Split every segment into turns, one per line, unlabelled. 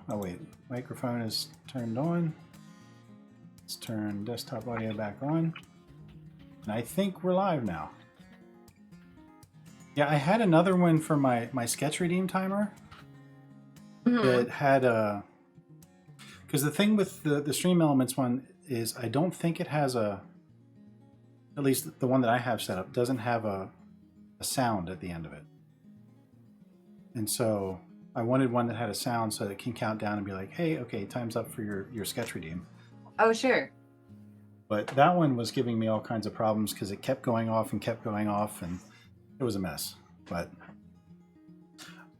Oh wait, microphone is turned on. Let's turn desktop audio back on. And I think we're live now. Yeah, I had another one for my sketch redeem timer. It had a... Because the thing with the Stream Elements one is I don't think it has a... At least the one that I have set up doesn't have a sound at the end of it. And so I wanted one that had a sound so that it can count down and be like, hey, okay, time's up for your sketch redeem.
Oh, sure.
But that one was giving me all kinds of problems because it kept going off, and it was a mess. But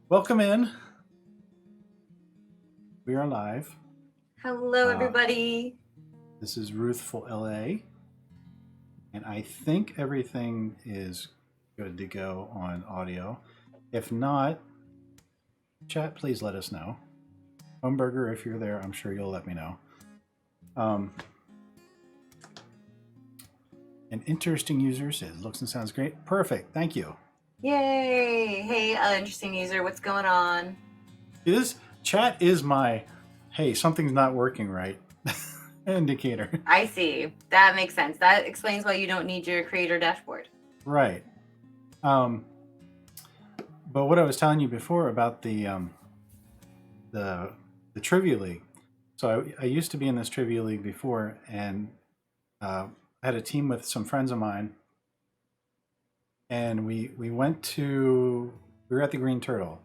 welcome in. We are live.
Hello, everybody.
This is Ruthful LA. And I think everything is good to go on audio. If not, chat, please let us know. Homeburger, if you're there, I'm sure you'll let me know. An interesting user says, looks and sounds great. Perfect, thank you.
Yay! Hey, interesting user, what's going on?
This chat is my, hey, something's not working right indicator.
I see. That makes sense. That explains why you don't need your creator dashboard.
Right. But what I was telling you before about the trivia league. So I used to be in this trivia league before, and I had a team with some friends of mine, and we were at the Green Turtle,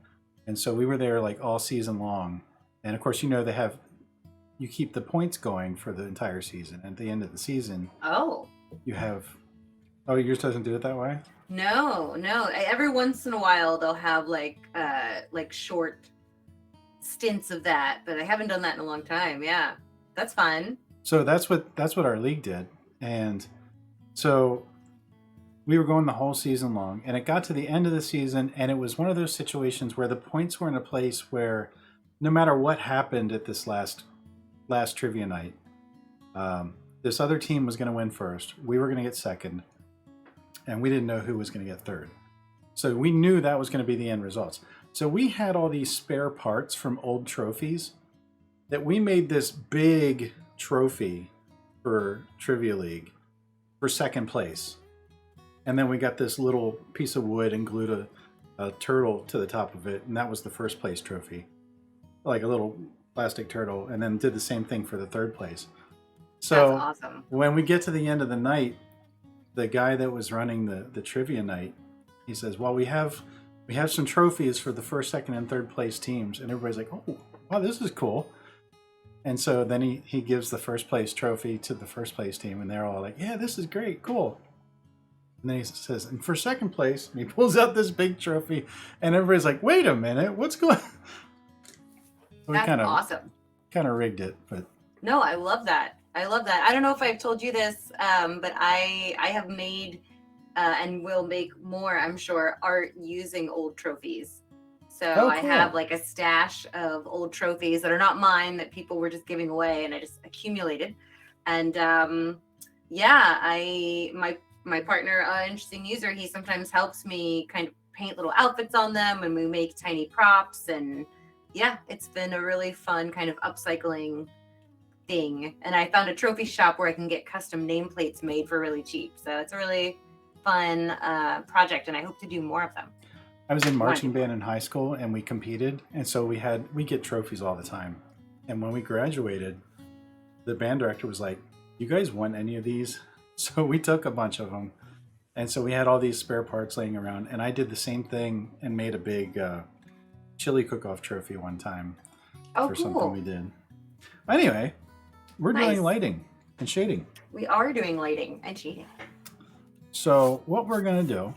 and so we were there like all season long. And of course, you keep the points going for the entire season. At the end of the season, you have... Oh, yours doesn't do it that way?
No. Every once in a while, they'll have like short stints of that, but I haven't done that in a long time. Yeah, that's fun.
So that's what our league did, and so we were going the whole season long, and it got to the end of the season, and it was one of those situations where the points were in a place where no matter what happened at this last trivia night, this other team was going to win first. We were going to get second, and we didn't know who was going to get third. So we knew that was going to be the end results. So we had all these spare parts from old trophies that we made this big trophy for Trivia League for second place. And then we got this little piece of wood and glued a turtle to the top of it, and that was the first place trophy. Like a little plastic turtle, and then did the same thing for the third place. So
that's awesome.
When we get to the end of the night, the guy that was running the trivia night, he says, well, we have some trophies for the first, second, and third place teams. And everybody's like, oh, wow, this is cool. And so then he gives the first place trophy to the first place team, and they're all like, yeah, this is great, cool. And then he says, and for second place, and he pulls out this big trophy, and everybody's like, wait a minute, what's going on?
That's awesome.
Kind of rigged it, but...
No, I love that. I don't know if I've told you this, but I have made and will make more, I'm sure, art using old trophies. So
cool.
I have like a stash of old trophies that are not mine, that people were just giving away, and I just accumulated. And my partner, interesting user, he sometimes helps me kind of paint little outfits on them, and we make tiny props. And yeah, it's been a really fun kind of upcycling thing. And I found a trophy shop where I can get custom nameplates made for really cheap. So it's a really fun project, and I hope to do more of them.
I was in marching band in high school, and we competed, and so we get trophies all the time. And when we graduated, the band director was like, you guys want any of these? So we took a bunch of them, and so we had all these spare parts laying around, and I did the same thing and made a big chili cook-off trophy one time for something we did. Anyway, we're doing lighting and shading.
We are doing lighting and shading.
So what we're going to do,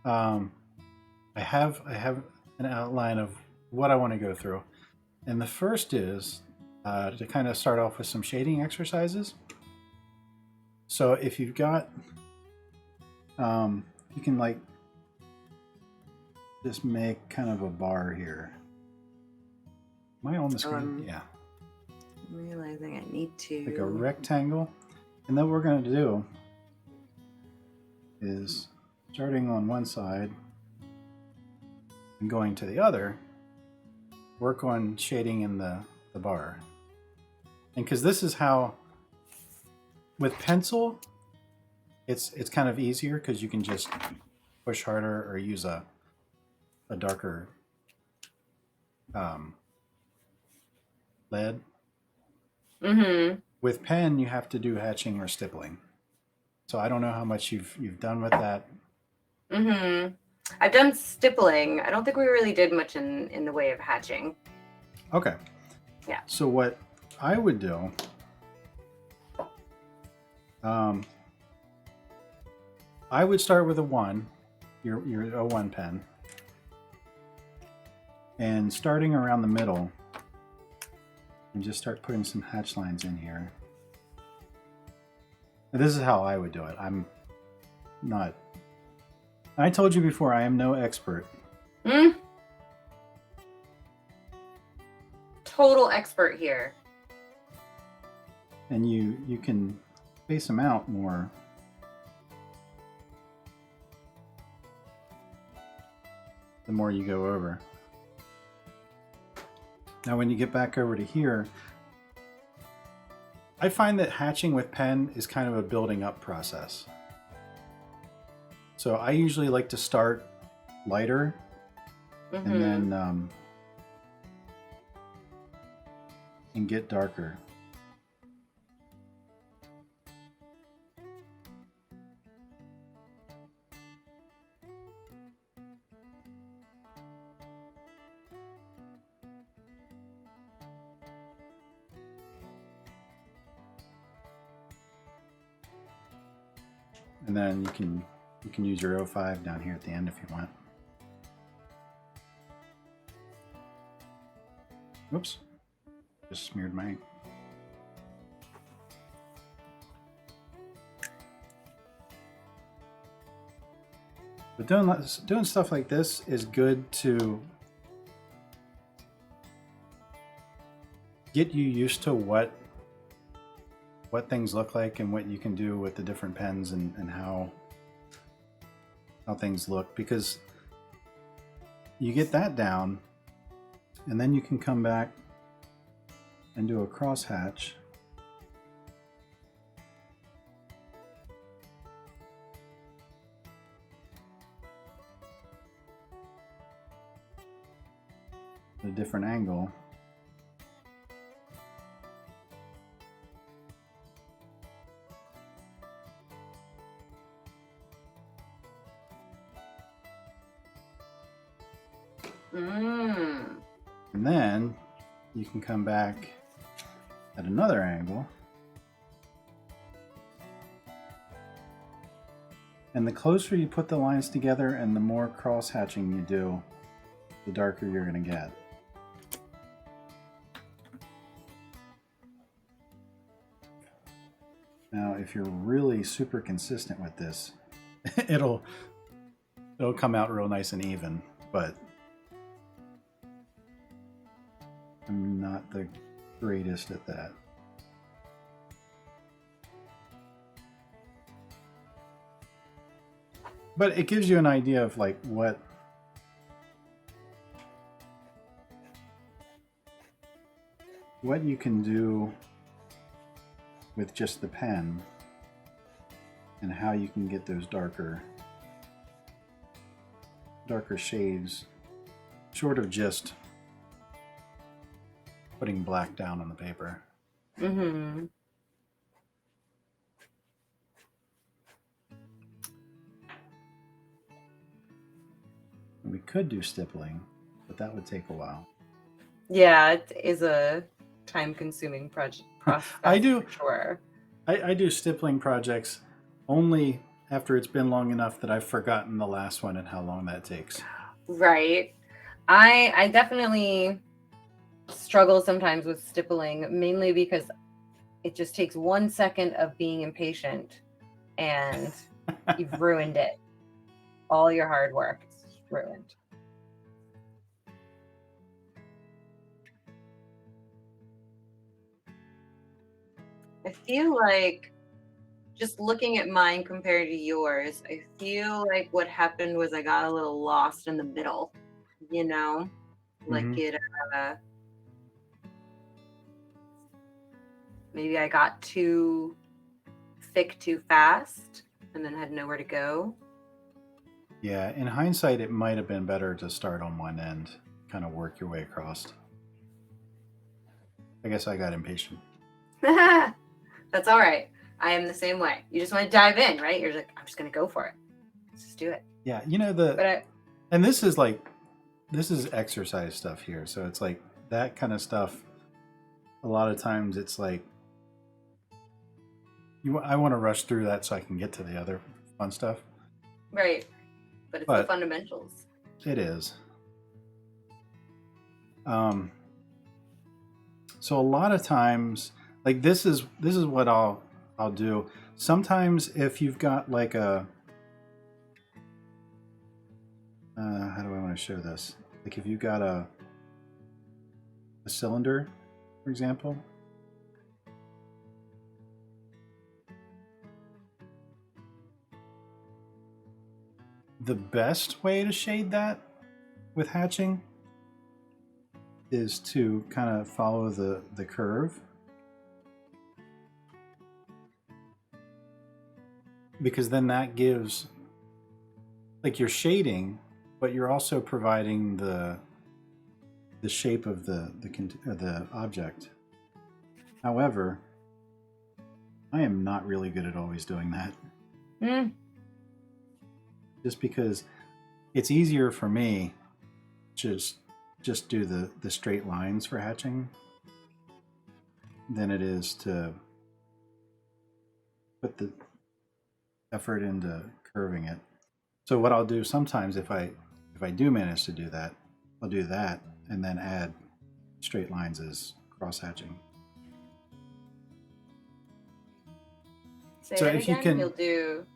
I have an outline of what I want to go through. And the first is to kind of start off with some shading exercises. So if you've got, you can like just make kind of a bar here. Am I on the screen? Yeah.
I'm realizing I need to...
Like a rectangle. And then what we're going to do is, starting on one side and going to the other, work on shading in the bar. And because this is how, with pencil, it's kind of easier because you can just push harder or use a darker lead.
Mm-hmm.
With pen, you have to do hatching or stippling. So I don't know how much you've done with that.
Mm-hmm. I've done stippling. I don't think we really did much in the way of hatching.
Okay.
Yeah.
So what I would do, I would start with a 1, your O1 pen, and starting around the middle, and just start putting some hatch lines in here. And this is how I would do it. I'm not. I told you before, I am no expert.
Total expert here.
And you can space them out more. The more you go over. Now when you get back over to here, I find that hatching with pen is kind of a building up process. So I usually like to start lighter,
Mm-hmm.
and then and get darker. And then you can use your O5 down here at the end if you want. Oops, just smeared my ink. But doing stuff like this is good to get you used to what things look like and what you can do with the different pens and how things look, because you get that down and then you can come back and do a crosshatch. At a different angle. And then you can come back at another angle. And the closer you put the lines together and the more cross hatching you do, the darker you're going to get. Now, if you're really super consistent with this, it'll come out real nice and even, but I'm not the greatest at that. But it gives you an idea of like what you can do with just the pen and how you can get those darker shades, short of just putting black down on the paper.
Mm-hmm.
We could do stippling, but that would take a while.
Yeah, it is a time-consuming process.
I do.
For sure.
I do stippling projects only after it's been long enough that I've forgotten the last one and how long that takes.
Right. I definitely struggle sometimes with stippling, mainly because it just takes 1 second of being impatient and you've ruined it. All your hard work is ruined. I feel like, just looking at mine compared to yours, I feel like what happened was I got a little lost in the middle, you know? Like it, maybe I got too thick too fast and then had nowhere to go.
Yeah, in hindsight, it might have been better to start on one end, kind of work your way across. I guess I got impatient.
That's all right. I am the same way. You just want to dive in, right? You're like, I'm just going to go for it. Let's just do it.
Yeah, and this is exercise stuff here. So it's like that kind of stuff. A lot of times it's like, I want to rush through that so I can get to the other fun stuff.
Right. But it's the fundamentals.
It is. So a lot of times, like this is what I'll do. Sometimes if you've got like a how do I want to show this? Like if you've got a cylinder, for example. The best way to shade that with hatching is to kind of follow the curve, because then that gives, like, you're shading, but you're also providing the shape of the object. However, I am not really good at always doing that. Just because it's easier for me to just do the straight lines for hatching than it is to put the effort into curving it. So what I'll do sometimes, if I do manage to do that, I'll do that and then add straight lines as cross hatching.
Say so that if again, you can, you'll do.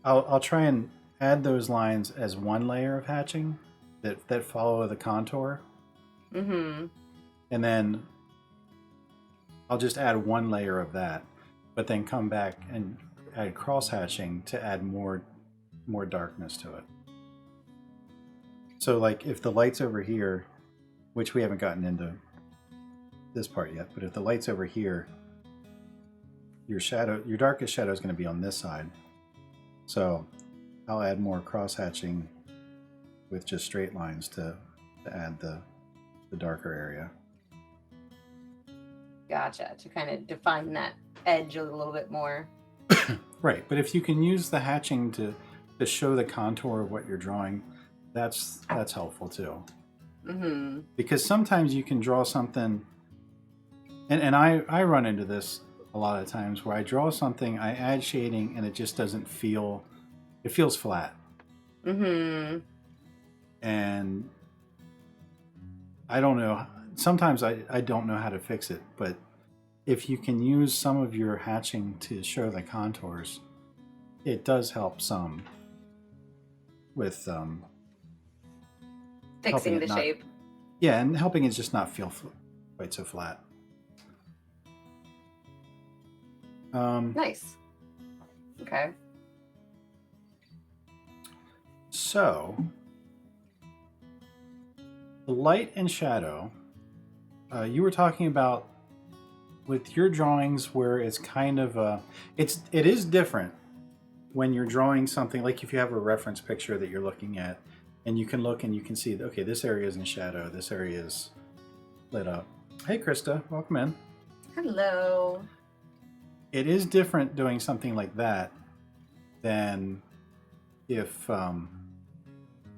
I'll try and add those lines as one layer of hatching that follow the contour.
Mm-hmm.
And then I'll just add one layer of that, but then come back and add cross hatching to add more darkness to it. So like if the light's over here, which we haven't gotten into this part yet, but if the light's over here, your darkest shadow is going to be on this side. So I'll add more cross hatching with just straight lines to add the darker area.
Gotcha. To kind of define that edge a little bit more.
Right, but if you can use the hatching to show the contour of what you're drawing, that's helpful too.
Mm-hmm.
Because sometimes you can draw something, and I run into this a lot of times where I draw something, I add shading, and it just doesn't feel, it feels flat.
Mm-hmm.
And I don't know, sometimes I don't know how to fix it, but if you can use some of your hatching to show the contours, it does help some with
fixing the shape.
Yeah, and helping it just not feel quite so flat.
Nice. Okay.
So, the light and shadow, you were talking about with your drawings where it's kind of it is different when you're drawing something, like if you have a reference picture that you're looking at and you can look and you can see, okay, this area is in shadow, this area is lit up. Hey Krista, welcome in.
Hello.
It is different doing something like that than if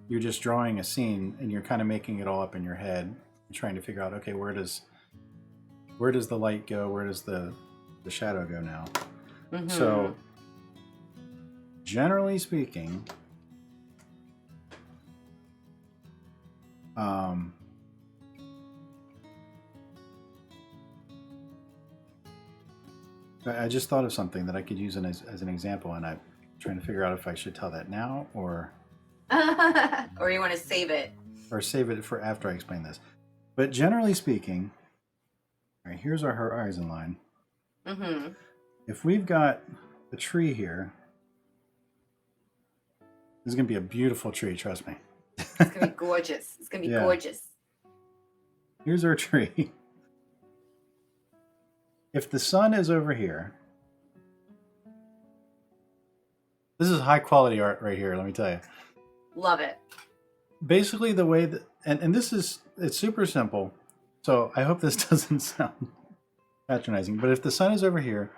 you're just drawing a scene and you're kind of making it all up in your head and trying to figure out, okay, where does the light go? Where does the shadow go now?
Mm-hmm.
So, generally speaking, I just thought of something that I could use as an example, and I'm trying to figure out if I should tell that now or
or you want to save it.
Or save it for after I explain this. But generally speaking, all right, here's our horizon line.
Mm-hmm.
If we've got a tree here, this is going to be a beautiful tree, trust me.
It's going to be gorgeous. It's going to be gorgeous.
Here's our tree. If the sun is over here, this is high quality art right here, let me tell you.
Love it.
Basically the way that, and this is, it's super simple. So I hope this doesn't sound patronizing, but if the sun is over here,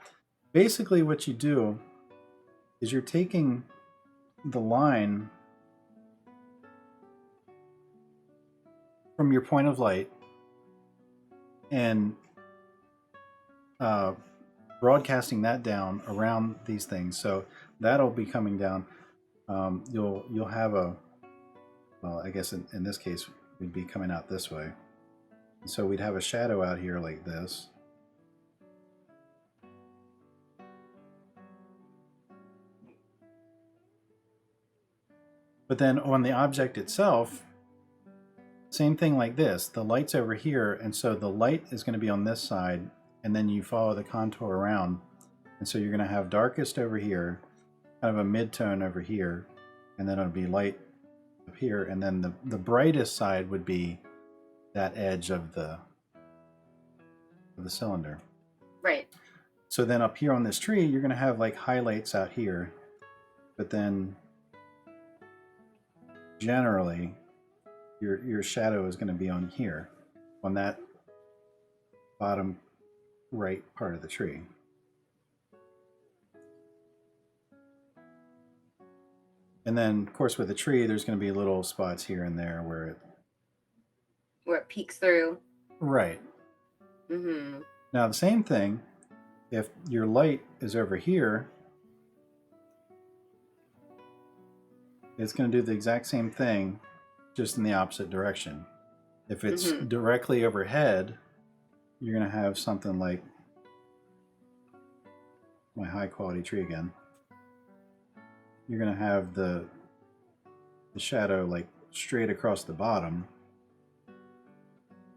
basically what you do is you're taking the line from your point of light and broadcasting that down around these things. So that'll be coming down. You'll have a, well, I guess in this case we'd be coming out this way. And so we'd have a shadow out here like this. But then on the object itself, same thing like this. The light's over here, and so the light is going to be on this side, and then you follow the contour around. And so you're going to have darkest over here, kind of a mid-tone over here, and then it'll be light up here, and then the brightest side would be that edge of the cylinder.
Right.
So then up here on this tree, you're going to have like highlights out here, but then generally your shadow is going to be on here, on that bottom right part of the tree. And then of course with the tree there's going to be little spots here and there where
it peeks through.
Right.
Mm-hmm.
Now the same thing, if your light is over here, it's going to do the exact same thing, just in the opposite direction. If it's directly overhead, you're going to have something like my high quality tree again. You're going to have the shadow like straight across the bottom,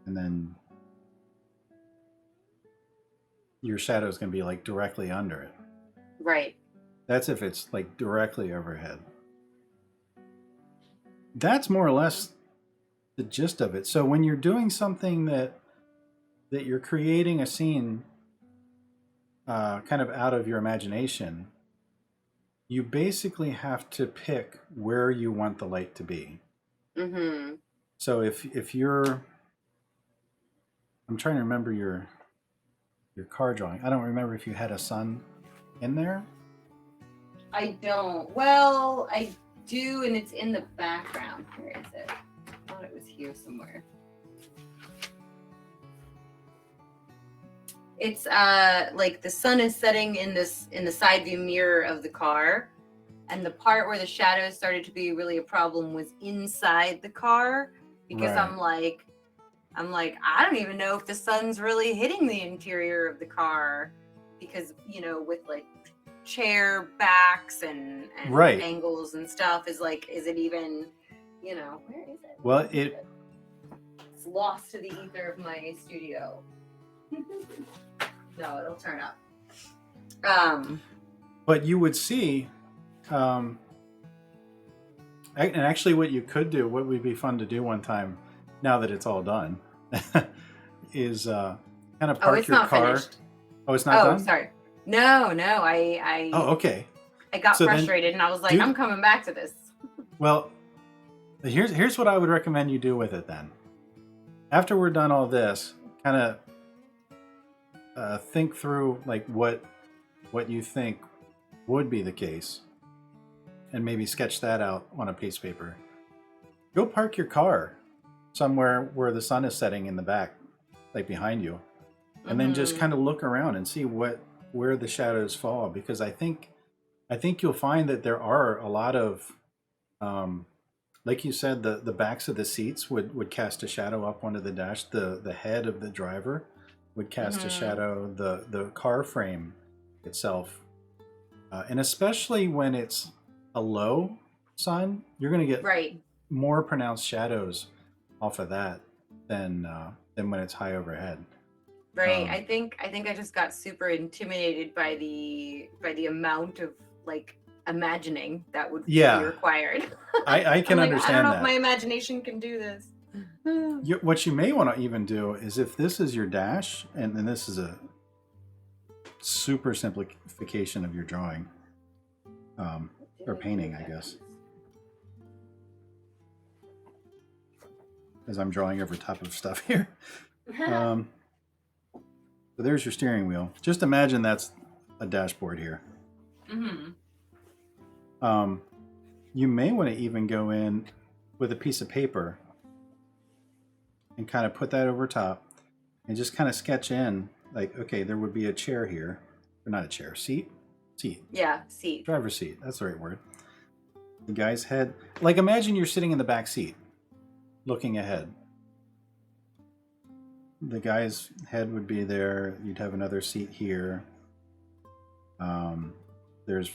and then your shadow is going to be like directly under it.
Right.
That's if it's like directly overhead. That's more or less the gist of it. So when you're doing something that you're creating a scene kind of out of your imagination, you basically have to pick where you want the light to be.
Mm-hmm.
So if you're, I'm trying to remember your car drawing. I don't remember if you had a sun in there.
I don't. Well, I do, and it's in the background. Where is it? I thought it was here somewhere. It's like the sun is setting in the side view mirror of the car, and the part where the shadows started to be really a problem was inside the car, because
Right.
I'm like I don't even know if the sun's really hitting the interior of the car, because with like chair backs and
Right.
angles and stuff, is it even, where is it?
Well,
it's lost to the ether of my studio. No, it'll turn up.
But you would see, and actually what you could do, what would be fun to do one time, now that it's all done, is kind of park your car.
Finished.
Oh, it's not done?
Oh, sorry. No, I
Oh, okay.
I got
So then
frustrated and I was like, I'm coming back to this.
Well, here's what I would recommend you do with it then. After we're done all this, kind of think through like what you think would be the case, and maybe sketch that out on a piece of paper. Go park your car somewhere where the sun is setting in the back, like behind you, and then just kind of look around and see where the shadows fall, because I think you'll find that there are a lot of like you said, the backs of the seats would cast a shadow up onto the dash. The head of the driver would cast a shadow. The car frame itself, and especially when it's a low sun, you're going to get more pronounced shadows off of that than when it's high overhead.
Right. I think I just got super intimidated by the amount of like imagining that would be required.
I can understand
I don't know
that.
if my imagination can do this.
What you may want to even do is if this is your dash, and then this is a super simplification of your drawing, or painting, I guess. As I'm drawing over top of stuff here. So there's your steering wheel. Just imagine that's a dashboard here. You may want to even go in with a piece of paper and kind of put that over top and just kind of sketch in, like, okay, there would be a chair here. Or not a chair, seat? Seat.
Yeah, seat.
Driver's seat, that's the right word. The guy's head, like imagine you're sitting in the back seat, looking ahead. The guy's head would be there. You'd have another seat here. There's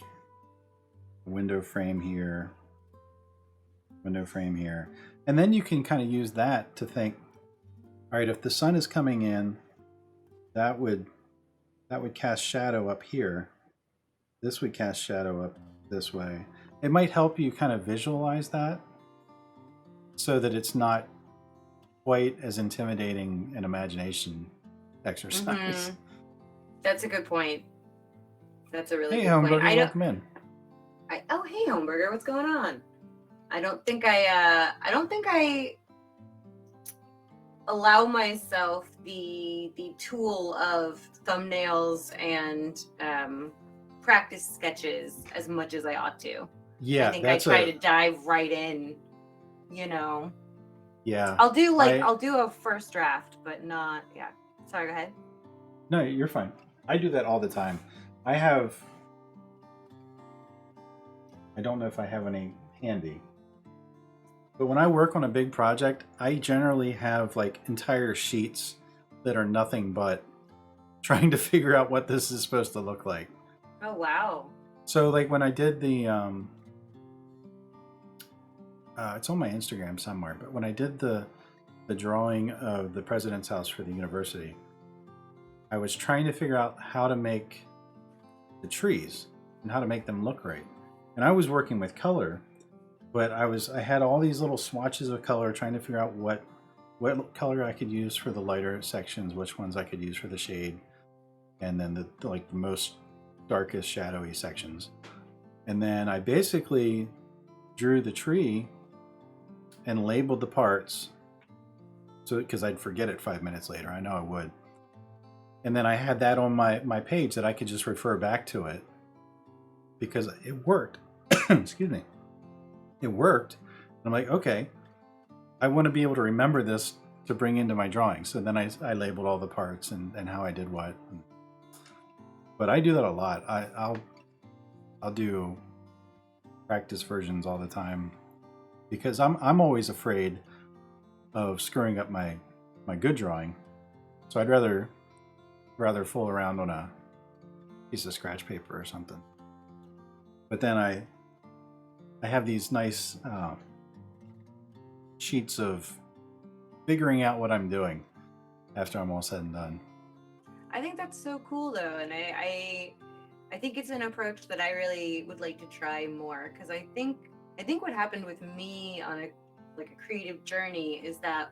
a window frame here. Window frame here. And then you can kind of use that to think, all right, if the sun is coming in, that would cast shadow up here. This would cast shadow up this way. It might help you kind of visualize that so that it's not quite as intimidating an imagination exercise.
That's a good point. That's a really
hey,
good
Homeburger,
point.
welcome in.
Oh, hey, Homeburger, what's going on? I don't think I allow myself the tool of thumbnails and practice sketches as much as I ought to.
Yeah,
I think I try to dive right in, you know.
Yeah.
I'll do a first draft, but not. Yeah. Sorry, go ahead.
No, you're fine. I do that all the time. I don't know if I have any handy. But when I work on a big project, I generally have like entire sheets that are nothing but trying to figure out what this is supposed to look like.
Oh, wow.
So like when I did the, it's on my Instagram somewhere, but when I did the drawing of the president's house for the university, I was trying to figure out how to make the trees and how to make them look right. And I was working with color, but I had all these little swatches of color trying to figure out what color I could use for the lighter sections, which ones I could use for the shade, and then the most darkest shadowy sections. And then I basically drew the tree and labeled the parts, so because I'd forget it 5 minutes later. I know I would. And then I had that on my page that I could just refer back to it because it worked. Excuse me. It worked. I'm like, okay, I want to be able to remember this to bring into my drawing. So then I labeled all the parts and how I did what. But I do that a lot. I'll do practice versions all the time because I'm always afraid of screwing up my good drawing. So I'd rather fool around on a piece of scratch paper or something. But then I have these nice sheets of figuring out what I'm doing after I'm all said and done.
I think that's so cool though, and I think it's an approach that I really would like to try more, because I think what happened with me on a creative journey is that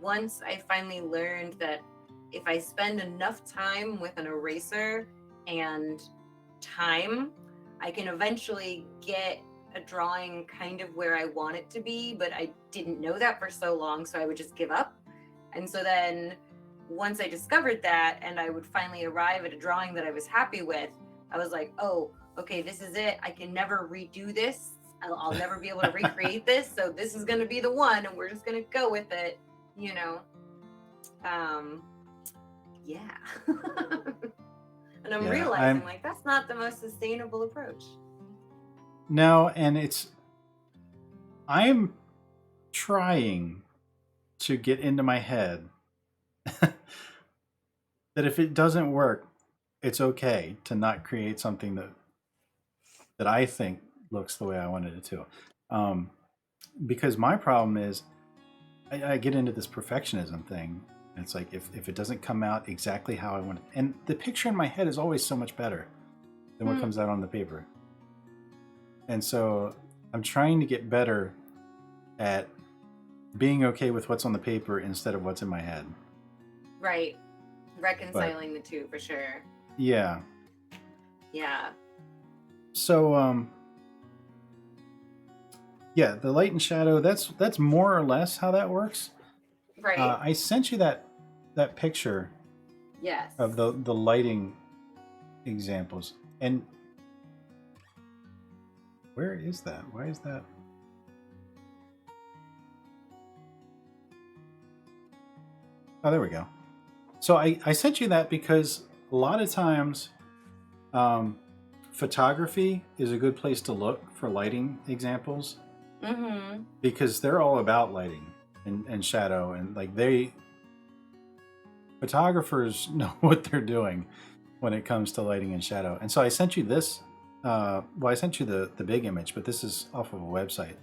once I finally learned that if I spend enough time with an eraser and time, I can eventually get a drawing kind of where I want it to be, but I didn't know that for so long, so I would just give up. And so then once I discovered that and I would finally arrive at a drawing that I was happy with, I was like, oh, okay, this is it. I can never redo this. I'll never be able to recreate this. So this is going to be the one, and we're just going to go with it, you know? Yeah. And I'm realizing that's not the most sustainable approach.
No, and I'm trying to get into my head that if it doesn't work, it's okay to not create something that I think looks the way I wanted it to. Because my problem is I get into this perfectionism thing. And it's like if it doesn't come out exactly how I want it, and the picture in my head is always so much better than what comes out on the paper. And so I'm trying to get better at being okay with what's on the paper instead of what's in my head.
Right. Reconciling the two for sure.
Yeah.
Yeah.
So yeah, the light and shadow, that's more or less how that works.
Right.
I sent you that picture
Yes.
of the lighting examples. And where is that? Why is that? Oh, there we go. So I sent you that because a lot of times photography is a good place to look for lighting examples
Mm-hmm.
because they're all about lighting and shadow, and like photographers know what they're doing when it comes to lighting and shadow. And so I sent you this. Well, I sent you the big image, but this is off of a website,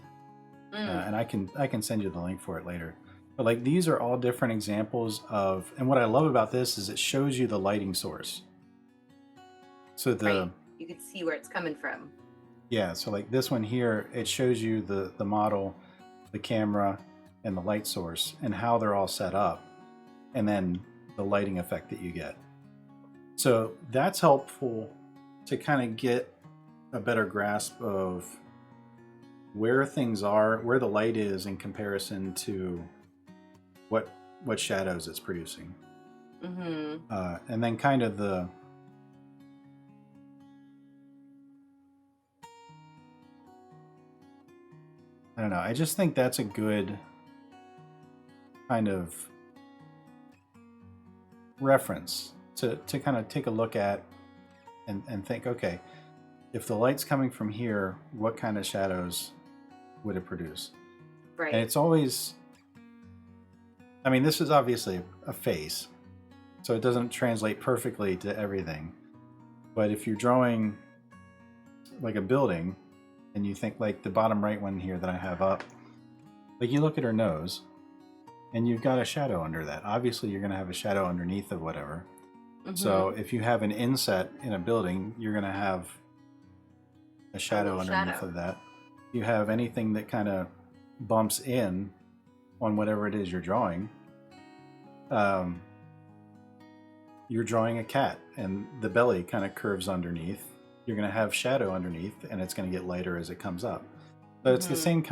and I can send you the link for it later. But like these are all different examples of, and what I love about this is it shows you the lighting source. So
right. You can see where it's coming from.
Yeah, so like this one here, it shows you the model, the camera, and the light source, and how they're all set up, and then the lighting effect that you get. So that's helpful to kind of get a better grasp of where things are, where the light is in comparison to what shadows it's producing.
Mm-hmm.
And then kind of I don't know, I just think that's a good kind of reference to kind of take a look at and think, okay, if the light's coming from here, what kind of shadows would it produce?
Right.
And it's always, I mean, this is obviously a face, so it doesn't translate perfectly to everything. But if you're drawing like a building and you think like the bottom right one here that I have up, like you look at her nose and you've got a shadow under that. Obviously, you're going to have a shadow underneath of whatever. Mm-hmm. So if you have an inset in a building, you're going to have a shadow underneath of that. If you have anything that kind of bumps in on whatever it is you're drawing, you're drawing a cat and the belly kind of curves underneath. You're going to have shadow underneath, and it's going to get lighter as it comes up. So it's the same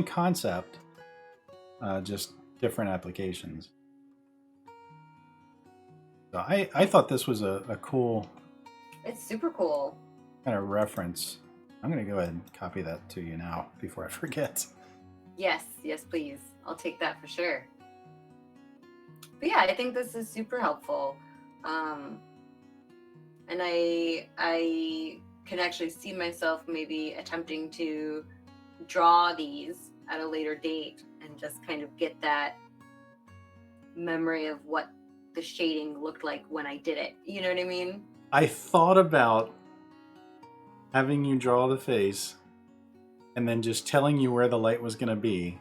concept, just different applications. So I thought this was a cool.
It's super cool.
Kind of reference. I'm going to go ahead and copy that to you now before I forget.
Yes, please. I'll take that for sure. But yeah, I think this is super helpful. And I can actually see myself maybe attempting to draw these at a later date and just kind of get that memory of what the shading looked like when I did it. You know what I mean?
I thought about having you draw the face and then just telling you where the light was going to be,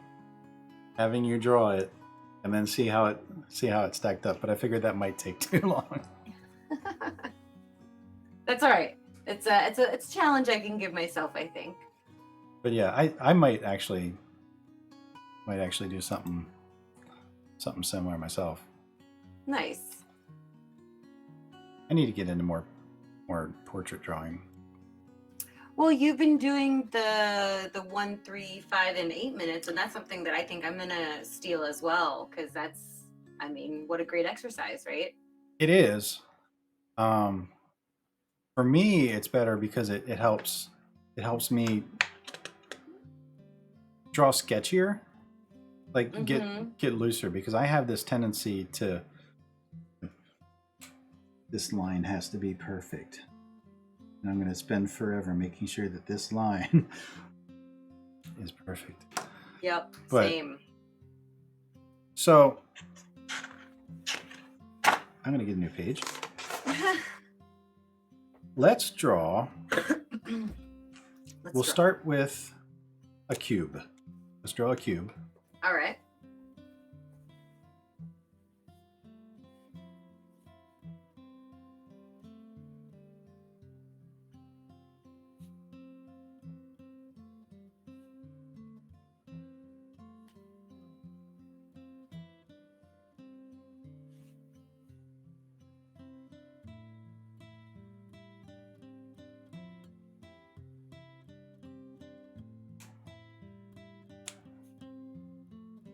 having you draw it, and then see how it stacked up. But I figured that might take too long.
That's all right. It's a challenge I can give myself, I think.
But yeah, I might actually do something similar myself.
Nice.
I need to get into more portrait drawing.
Well, you've been doing the 1, 3, 5, and 8 minutes, and that's something that I think I'm gonna steal as well, because that's, I mean, what a great exercise, right?
It is. For me, it's better because it helps me draw sketchier, like get looser, because I have this tendency to, this line has to be perfect. And I'm going to spend forever making sure that this line is perfect.
Yep, same.
So I'm going to get a new page. Let's draw. We'll start with a cube. Let's draw a cube.
All right.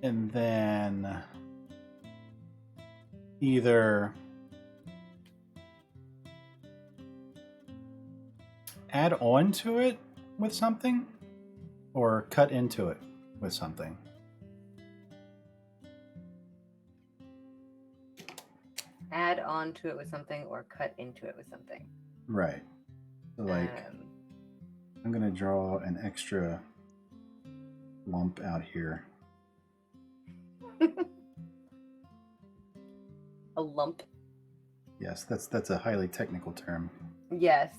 and then either add on to it with something or cut into it with something.
Add on to it with something or cut into it with something.
Right. So like, I'm going to draw an extra lump out here.
A lump?
Yes, that's a highly technical term.
Yes.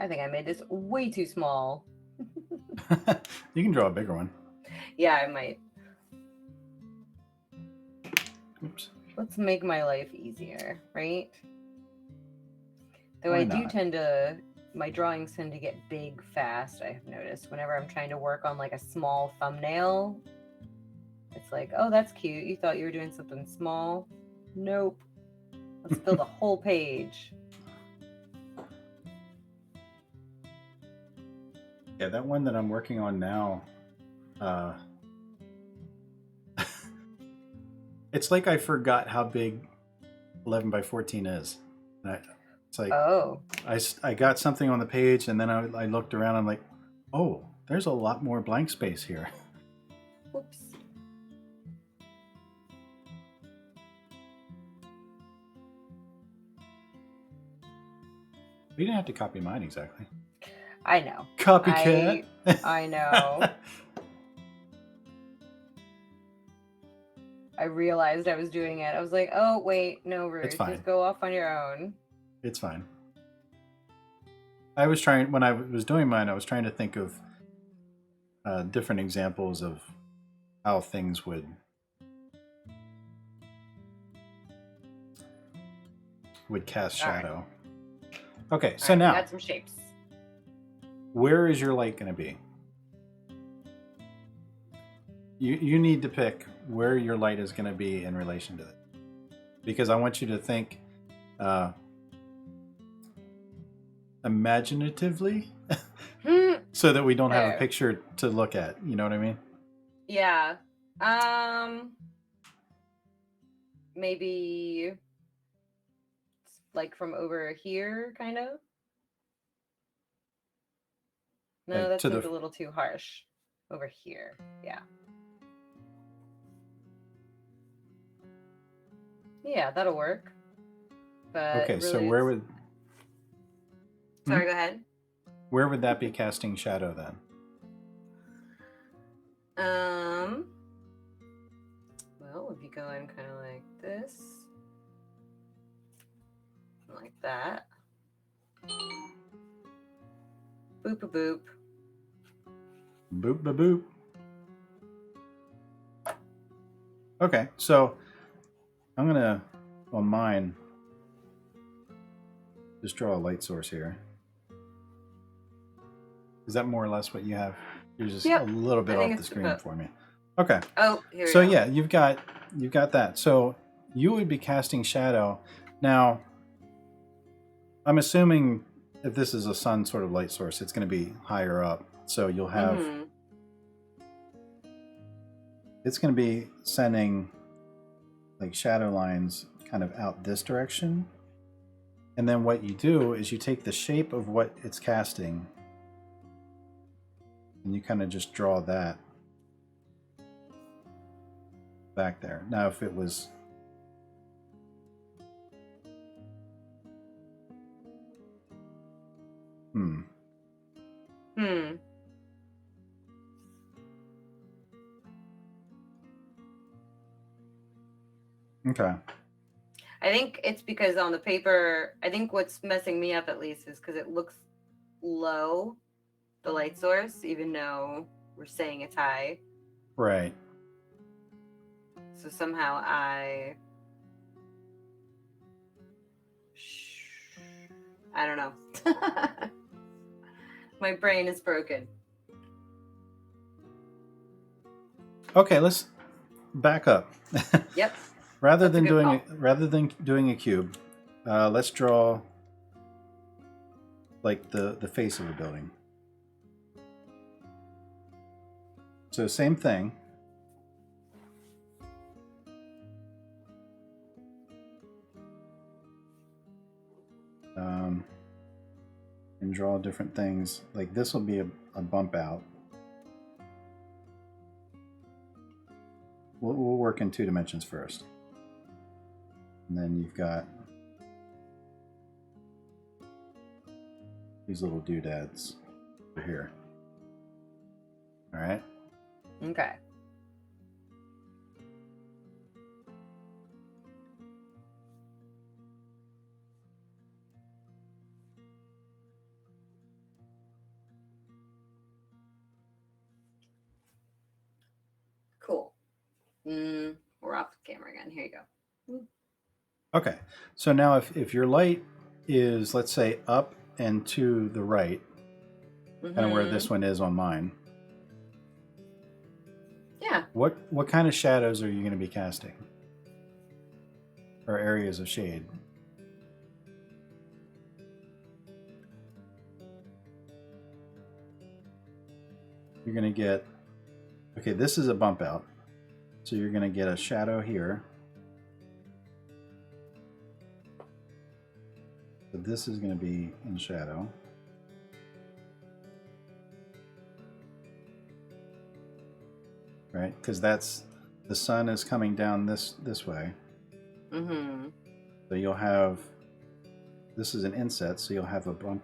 I think I made this way too small.
You can draw a bigger one.
Yeah, I might.
Oops.
Let's make my life easier, right? Though
Why
I do
not?
tend to, my drawings tend to get big fast, I have noticed. Whenever I'm trying to work on like a small thumbnail, it's like, oh, that's cute. You thought you were doing something small? Nope. Let's fill the whole page.
Yeah, that one that I'm working on now, it's like I forgot how big 11 by 14 is. It's like,
Oh.
I got something on the page and then I looked around. I'm like, oh, there's a lot more blank space here.
Whoops.
You didn't have to copy mine exactly.
I know.
Copycat.
I know. I realized I was doing it. I was like, oh, wait, no, Ruth.
It's fine.
Just go off on your own.
It's fine. I was trying, when I was doing mine, I was trying to think of different examples of how things would cast shadow. Right. Okay, so now,
we got some shapes.
Where is your light going to be? You need to pick where your light is going to be in relation to it, because I want you to think imaginatively, so that we don't have a picture to look at. You know what I mean?
Yeah. Maybe like from over here, kind of. No,
Like
that's a little too harsh. Over here, yeah. Yeah, that'll work. But
okay,
really
so where would?
Sorry, go ahead.
Where would that be casting shadow then?
Well, if you go in kind of like this, like that. Boop a boop.
Boop ba boop. Okay, so I'm gonna, on mine, just draw a light source here. Is that more or less what you have? You're just a little bit off the screen for me. Okay.
Oh, here we
go. So
yeah,
you've got that. So you would be casting shadow. Now, I'm assuming if this is a sun sort of light source, it's going to be higher up. So you'll have, it's going to be sending like shadow lines kind of out this direction. And then what you do is you take the shape of what it's casting and you kind of just draw that back there. Now, if it was Okay.
I think it's because on the paper, I think what's messing me up at least is because it looks low, the light source, even though we're saying it's high.
Right.
So somehow I don't know. My brain is broken.
Okay, let's back up.
Yep.
rather
That's a
than
good
doing
call.
rather than doing a cube, let's draw like the face of a building. So same thing. And draw different things. Like this will be a bump out. We'll work in 2 dimensions first. And then you've got these little doodads over here. All right.
Okay. Cool. We're off the camera again. Here you go.
Okay. So now if your light is, let's say, up and to the right, kind of where this one is on mine.
Yeah.
What kind of shadows are you going to be casting? Or areas of shade? You're going to get, okay, this is a bump out. So you're going to get a shadow here. So this is going to be in shadow. Right? Because that's, the sun is coming down this way. So you'll have, this is an inset, so you'll have a bump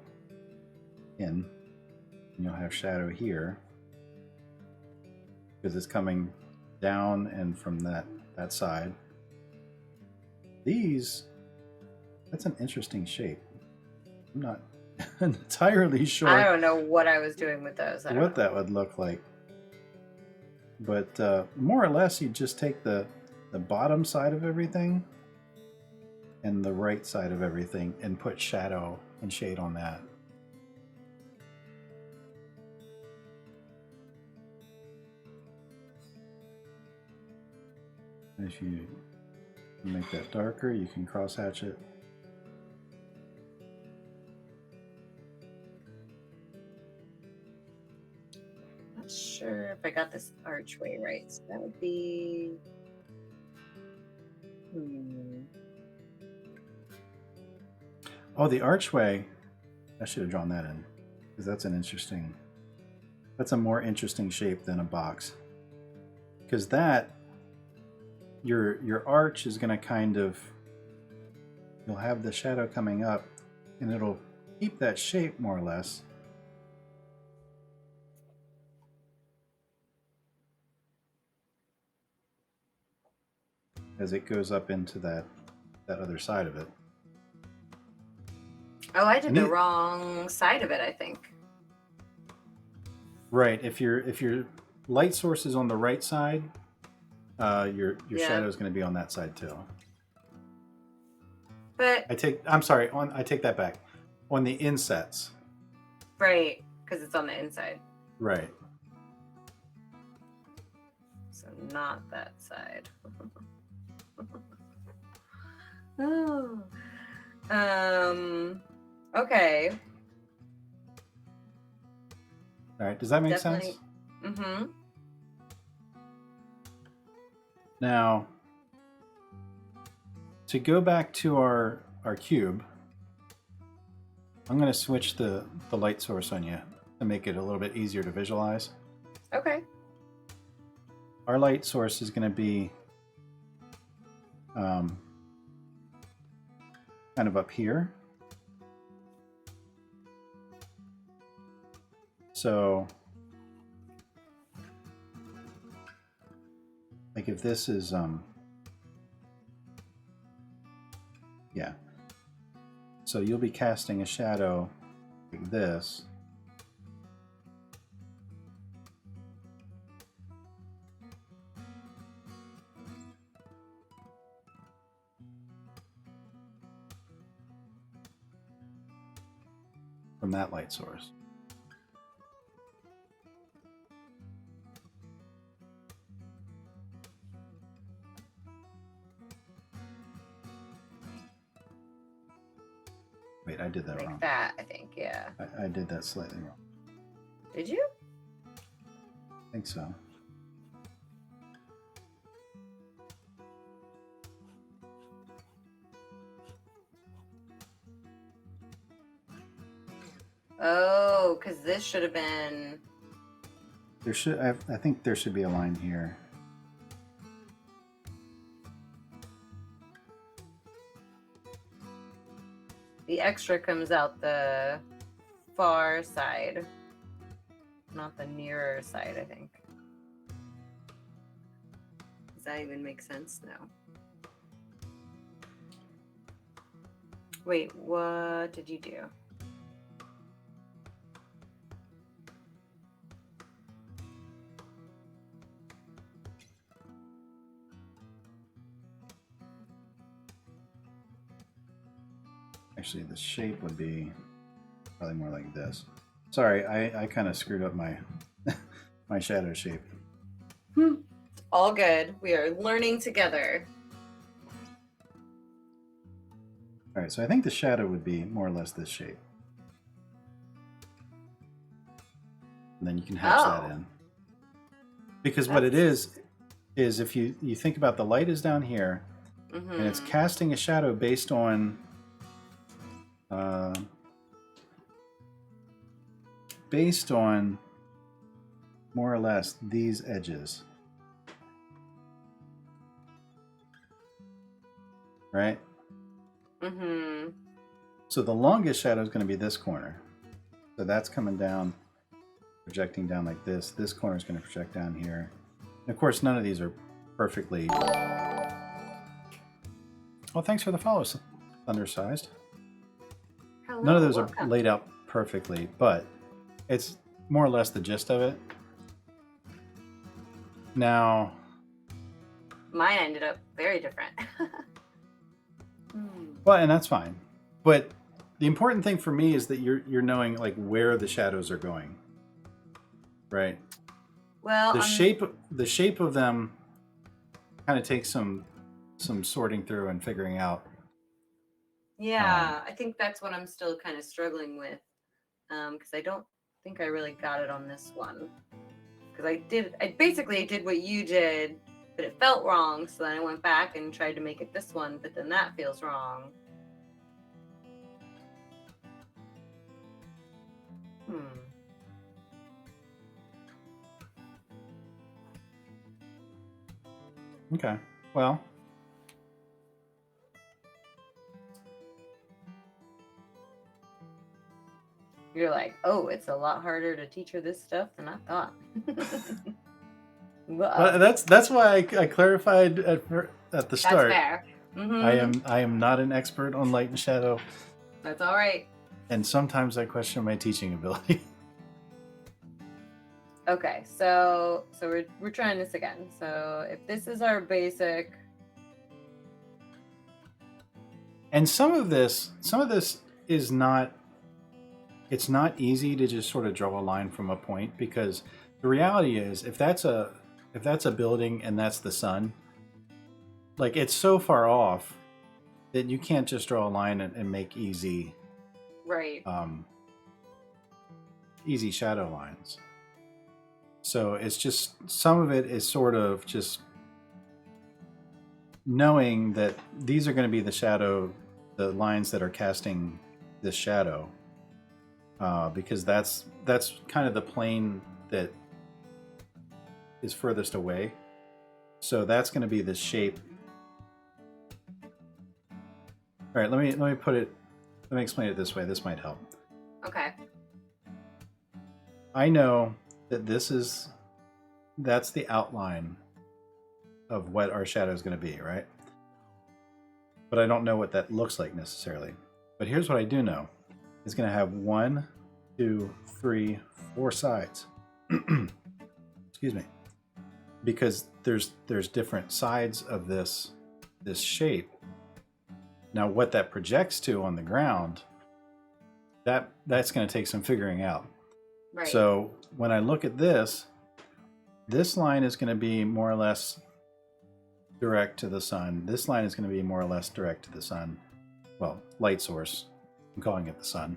in. And you'll have shadow here. Because it's coming down and from that side. These, that's an interesting shape. I'm not entirely sure.
I don't know what I was doing with those.
What that would look like. But more or less, you just take the bottom side of everything and the right side of everything and put shadow and shade on that. If you make that darker, you can cross hatch it.
Not sure if I got this archway right. So that would be.
Oh, the archway. I should have drawn that in because that's an interesting. That's a more interesting shape than a box. Because that, your arch is going to kind of, you'll have the shadow coming up and it'll keep that shape more or less. As it goes up into that other side of it.
Oh, I did the wrong side of it, I think.
Right. If your light source is on the right side, your shadow is going to be on that side too.
But
I take that back. On the insets.
Right, because it's on the inside.
Right.
So not that side. Oh. Okay.
All right. Does that make sense?
Mm-hmm.
Now, to go back to our cube, I'm going to switch the light source on you to make it a little bit easier to visualize.
Okay.
Our light source is going to be kind of up here. So, like if this is, yeah. So you'll be casting a shadow like this. From that light source. Wait, I did that
Like
wrong.
that, I think, yeah.
I did that slightly wrong.
Did you?
I think so.
Oh, because this should have been...
There should, I think there should be a line here.
The extra comes out the far side, not the nearer side, I think. Does that even make sense? No. Wait, what did you do?
Actually, the shape would be probably more like this. Sorry, I kind of screwed up my my shadow shape.
All good. We are learning together.
All right, so I think the shadow would be more or less this shape. And then you can hatch that in. Because what it is if you think about the light is down here, and it's casting a shadow based on more or less these edges. Right? So the longest shadow is going to be this corner. So that's coming down, projecting down like this. This corner is going to project down here. And of course, none of these are perfectly... Well, thanks for the follow, Undersized.
Hello,
None of those
welcome.
are laid out perfectly, but it's more or less the gist of it. Now...
Mine ended up very different.
Well, and that's fine. But the important thing for me is that you're knowing like where the shadows are going. Right?
Well,
the shape of them kind of takes some sorting through and figuring out.
Yeah, I think that's what I'm still kind of struggling with, because I don't think I really got it on this one. Because I basically did what you did, but it felt wrong. So then I went back and tried to make it this one, but then that feels wrong.
Okay. Well.
You're like, oh, it's a lot harder to teach her this stuff than I thought.
Well, that's why I clarified at the start.
That's fair.
I am not an expert on light and shadow.
That's all right.
And sometimes I question my teaching ability.
Okay, so we're trying this again. So if this is our basic,
and some of this is not. It's not easy to just sort of draw a line from a point, because the reality is if that's a building and that's the sun, like it's so far off that you can't just draw a line and make easy,
right?
Easy shadow lines. So it's just, some of it is sort of just knowing that these are going to be the lines that are casting this shadow, because that's kind of the plane that is furthest away. So that's going to be the shape. All right, let me explain it this way. This might help.
Okay.
I know that that's the outline of what our shadow is going to be, right? But I don't know what that looks like necessarily. But here's what I do know. It's going to have 1, 2, 3, 4 sides. Excuse me. Because there's different sides of this shape. Now what that projects to on the ground, that's going to take some figuring out.
Right.
So when I look at this line is going to be more or less direct to the sun. This line is going to be more or less direct to the sun. Well, light source. I'm calling it the sun.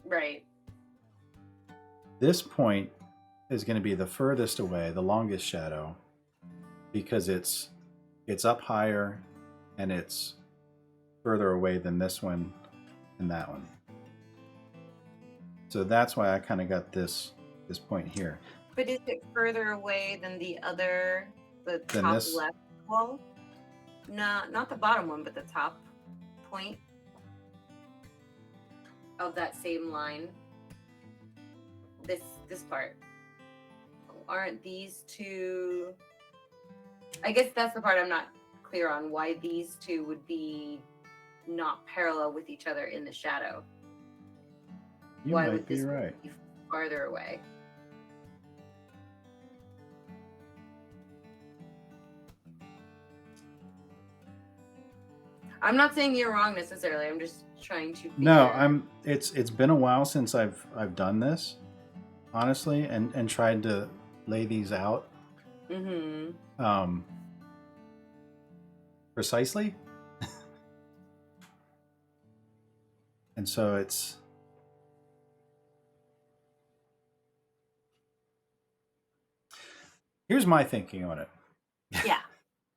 Right.
This point is going to be the furthest away, the longest shadow, because it's up higher and it's further away than this one and that one. So that's why I kind of got this point here.
But is it further away than the
Than
top
this?
left wall? No, not the bottom one, but the top point of that same line. This part. Aren't these two? I guess that's the part I'm not clear on, why these two would be not parallel with each other in the shadow.
You
Why
might
would
be
this
right.
be farther away? I'm not saying you're wrong necessarily. I'm just trying to.
No, It's been a while since I've done this, honestly, and tried to lay these out.
Mm-hmm.
Precisely. And so here's my thinking on it.
Yeah.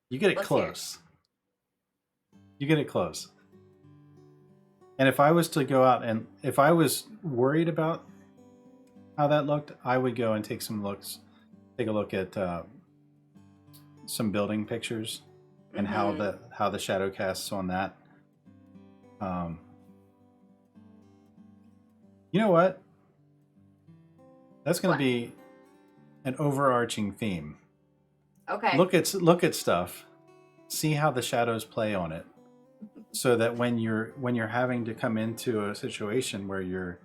You get it
Let's
close. You get it close. And if I was to go out and if I was worried about how that looked, I would go and take a look at some building pictures and how the shadow casts on that. You know what? That's going to be an overarching theme.
Okay.
Look at stuff, see how the shadows play on it, so that when you're having to come into a situation where you're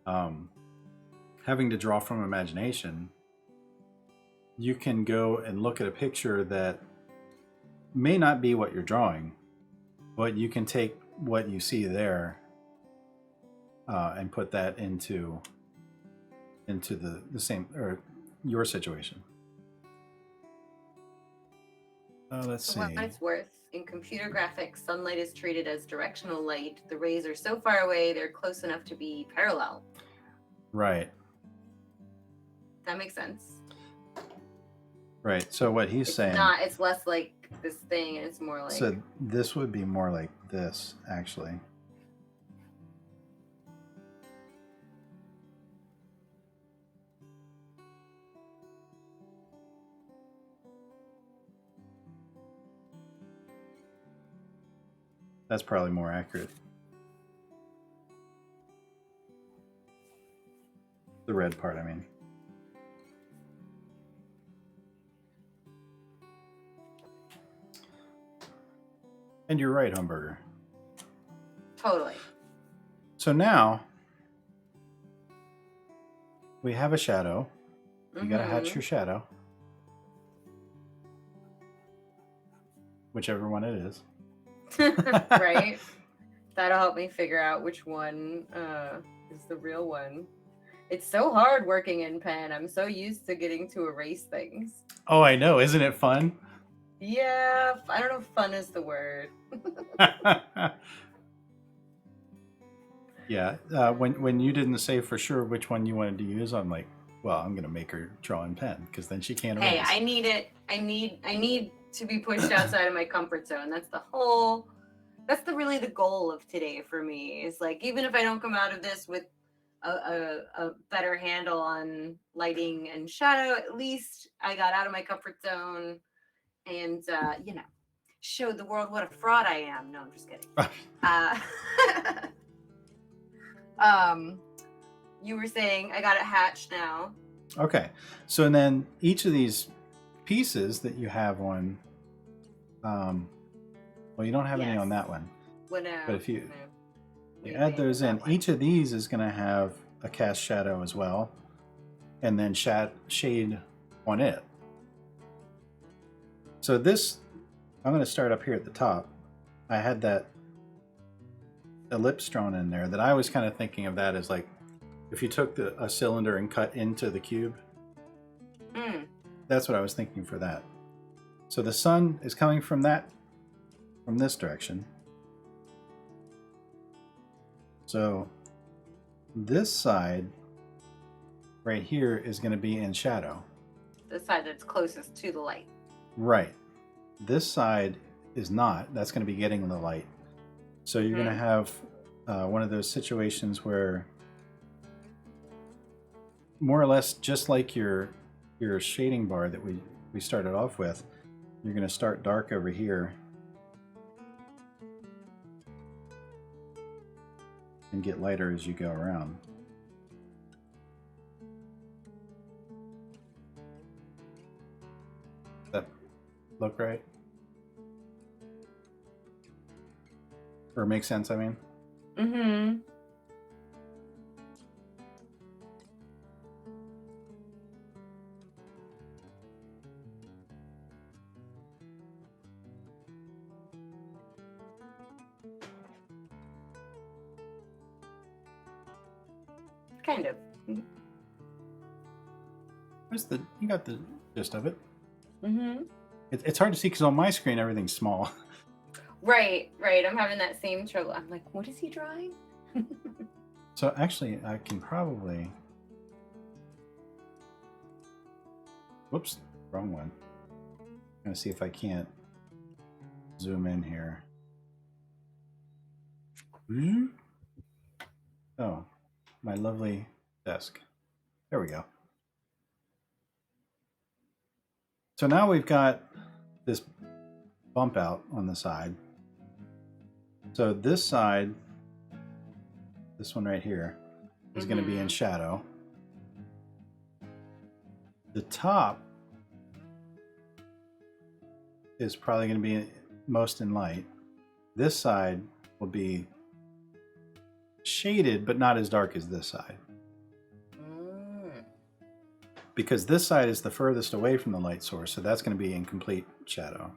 having to draw from imagination, you can go and look at a picture that may not be what you're drawing, but you can take what you see there and put that into the same or your situation. Let's see.
For what it's worth, in computer graphics, sunlight is treated as directional light. The rays are so far away, they're close enough to be parallel.
Right.
That makes sense.
Right. So what he's saying.
It's less like this thing, and it's more like.
So this would be more like this, actually. That's probably more accurate. The red part, I mean. And you're right, Hamburger.
Totally.
So now we have a shadow. You gotta hatch your shadow. Whichever one it is.
Right? That'll help me figure out which one is the real one. It's so hard working in pen. I'm so used to getting to erase things.
Oh, I know. Isn't it fun?
Yeah, I don't know if fun is the word.
Yeah. When you didn't say for sure which one you wanted to use, I'm like, well, I'm gonna make her draw in pen because then she can't erase.
Hey, I need it. I need to be pushed outside of my comfort zone. That's really the goal of today for me. Is like, even if I don't come out of this with a better handle on lighting and shadow, at least I got out of my comfort zone and showed the world what a fraud I am. No, I'm just kidding. You were saying I got it hatched now.
Okay, so then each of these pieces that you have on, well, you don't have any on that one.
Well, no,
but if you add those in, each of these is going to have a cast shadow as well, and then shade on it. So this, I'm going to start up here at the top. I had that ellipse drawn in there that I was kind of thinking of that as like if you took a cylinder and cut into the cube. That's what I was thinking for that. So the sun is coming from this direction. So this side right here is going to be in shadow.
The side that's closest to the light.
Right. This side is not. That's going to be getting the light. So you're going to have one of those situations where more or less just like your shading bar that we started off with, you're going to start dark over here and get lighter as you go around. Does that look right? Or make sense, I mean?
Mm-hmm. Kind of.
You got the gist of it.
Mm-hmm.
It's hard to see because on my screen everything's small.
Right. I'm having that same trouble. I'm like, what is he drawing?
So actually, I can probably... Whoops, wrong one. I'm going to see if I can't zoom in here. Oh, my lovely desk. There we go. So now we've got this bump out on the side. So this side, this one right here, is going to be in shadow. The top is probably going to be most in light. This side will be shaded, but not as dark as this side. Because this side is the furthest away from the light source, so that's going to be in complete shadow.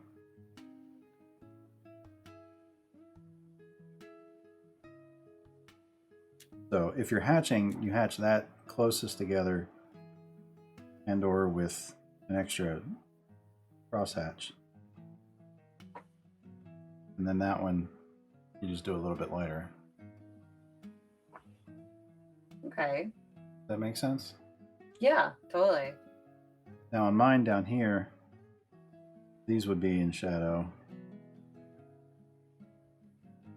So if you're hatching, you hatch that closest together and or with an extra cross hatch. And then that one, you just do a little bit lighter.
Okay.
Does that make sense?
Yeah, totally.
Now on mine down here, these would be in shadow.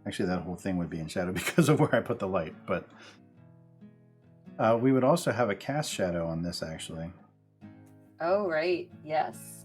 Actually, that whole thing would be in shadow because of where I put the light, but we would also have a cast shadow on this actually.
Oh, right. Yes.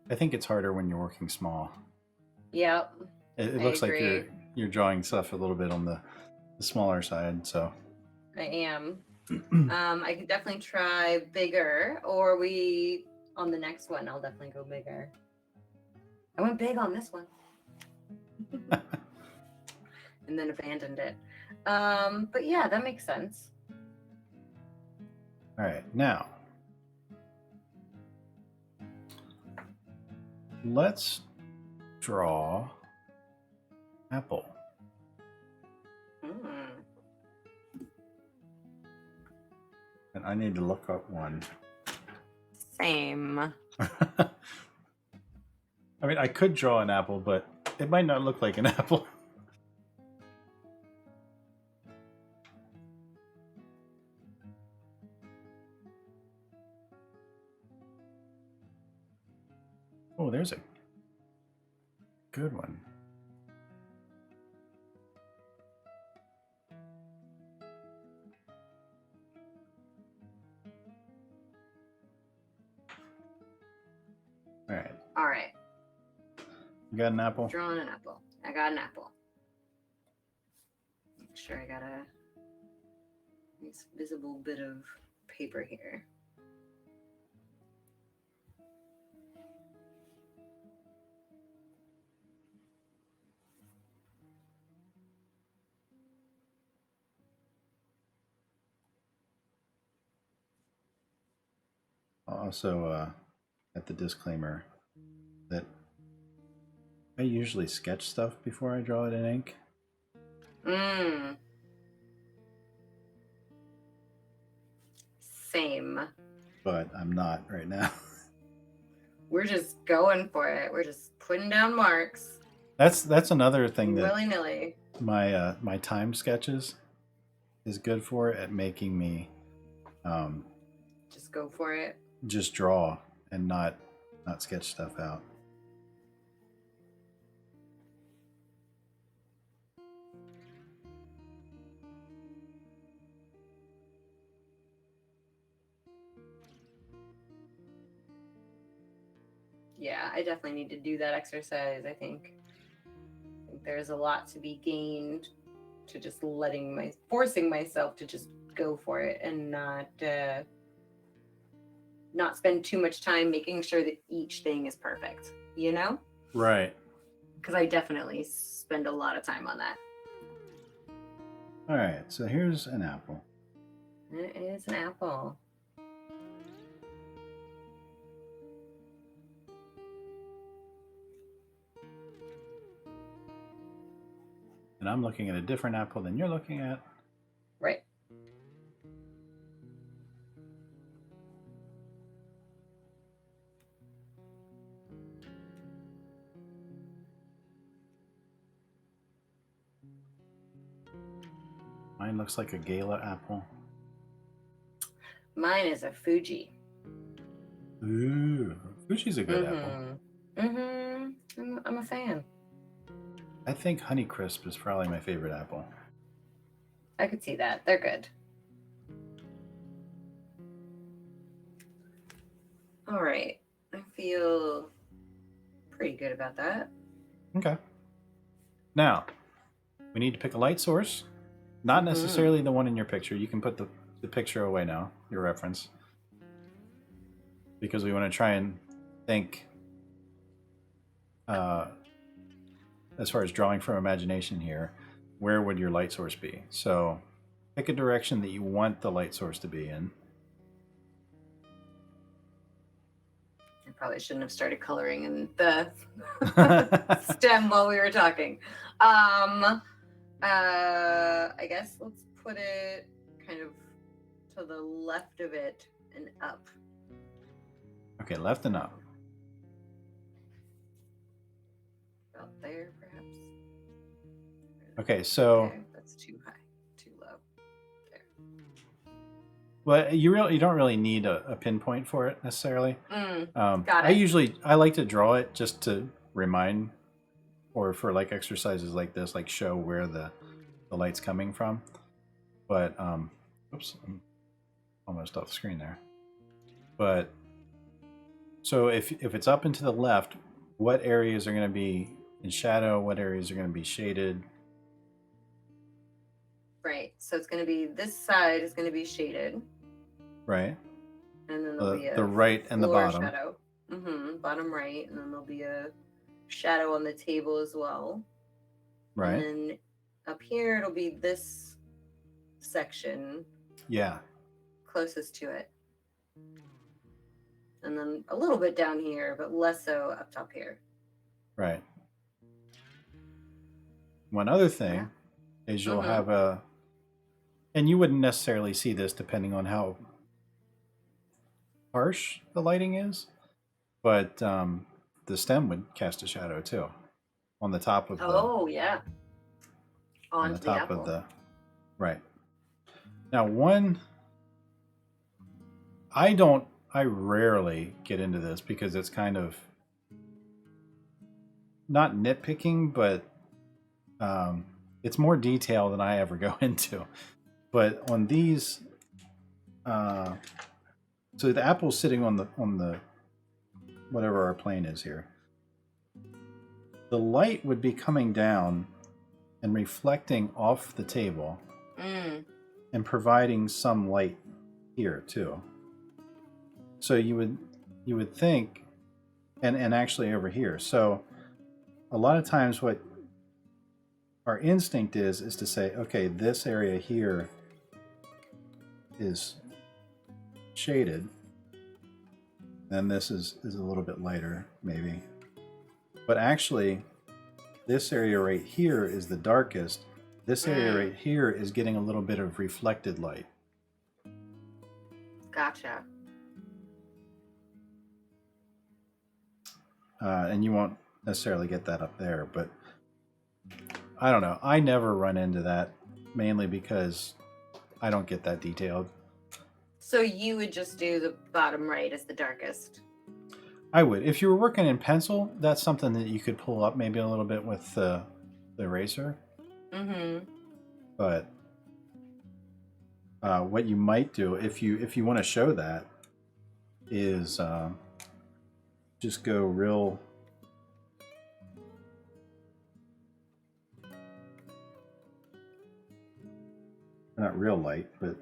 I think it's harder when you're working small.
Yep.
It looks like you're drawing stuff a little bit on the smaller side, so.
I am. I could definitely try bigger, or on the next one, I'll definitely go bigger. I went big on this one. And then abandoned it. But yeah, that makes sense.
All right, now let's draw apple. And I need to look up one.
Same.
I mean, I could draw an apple, but it might not look like an apple. Oh, there's a good one. All right. You got an apple?
Drawing an apple. I got an apple. Make sure I got a nice visible bit of paper here.
also at the disclaimer that I usually sketch stuff before I draw it in ink.
Same.
But I'm not right now.
We're just going for it. We're just putting down marks.
That's another thing that
willy-nilly.
My time sketches is good for at making me
just go for it.
Just draw and not sketch stuff out.
Yeah, I definitely need to do that exercise. I think there's a lot to be gained to just forcing myself to just go for it and not spend too much time making sure that each thing is perfect, you know?
Right.
Because I definitely spend a lot of time on that.
All right, so here's an apple.
It is an apple.
And I'm looking at a different apple than you're looking at.
Right.
Mine looks like a Gala apple.
Mine is a Fuji.
Ooh, Fuji's a good apple.
I'm a fan.
I think Honeycrisp is probably my favorite apple.
I could see that. They're good. All right. I feel pretty good about that.
Okay. Now, we need to pick a light source. Not necessarily the one in your picture. You can put the picture away now, your reference. Because we want to try and think as far as drawing from imagination here, where would your light source be? So pick a direction that you want the light source to be in.
I probably shouldn't have started coloring in the stem while we were talking. I guess let's put it kind of to the left of it and up.
Okay, left and up.
About there, perhaps.
Okay, so
okay, that's too high, too low. There.
Well, you don't really need a pinpoint for it necessarily.
Got it.
I like to draw it just to remind, or for like exercises like this, like show where the light's coming from. But oops, I'm almost off the screen there. But so if it's up and to the left, what areas are going to be in shadow? What areas are going to be shaded?
Right. So it's going to be, this side is going to be shaded.
Right.
And then there'll be
the right and the bottom.
Shadow. Bottom right. And then there'll be a shadow on the table as well.
Right.
And then up here, it'll be this section.
Yeah.
Closest to it. And then a little bit down here, but less so up top here.
Right. One other thing is you'll have and you wouldn't necessarily see this depending on how harsh the lighting is, but the stem would cast a shadow too on the top of
on
the top of the right. Now I rarely get into this because it's kind of not nitpicking, but it's more detail than I ever go into. But on these, so the apple's sitting on the whatever our plane is here. The light would be coming down and reflecting off the table and providing some light here too. So you would think, and actually over here. So a lot of times what our instinct is to say, okay, this area here is shaded. Then this is a little bit lighter, maybe. But actually, this area right here is the darkest. This area right here is getting a little bit of reflected light.
Gotcha.
And you won't necessarily get that up there, but I don't know. I never run into that, mainly because I don't get that detailed.
So you would just do the bottom right as the darkest?
I would. If you were working in pencil, that's something that you could pull up maybe a little bit with the eraser.
Mm-hmm.
But what you might do, if you want to show that, is just go real... not real light, but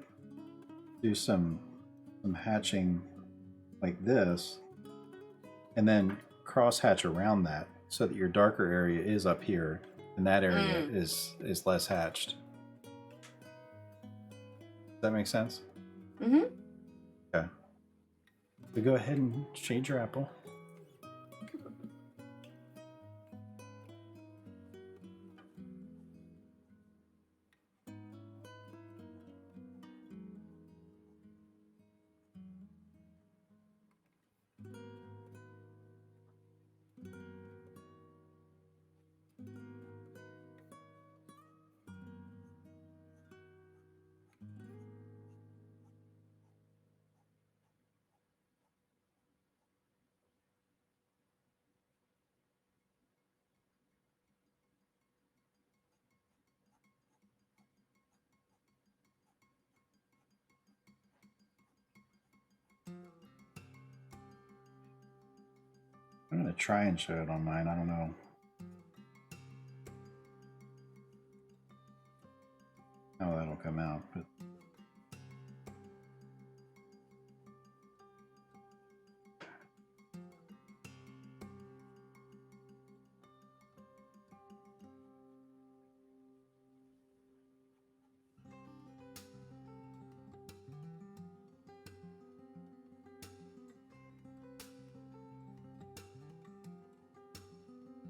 do some hatching like this, and then cross hatch around that so that your darker area is up here and that area is less hatched. Does that make sense?
Mm-hmm.
Okay. So go ahead and shade your apple. I'm going to try and show it on mine. I don't know. How that'll come out, but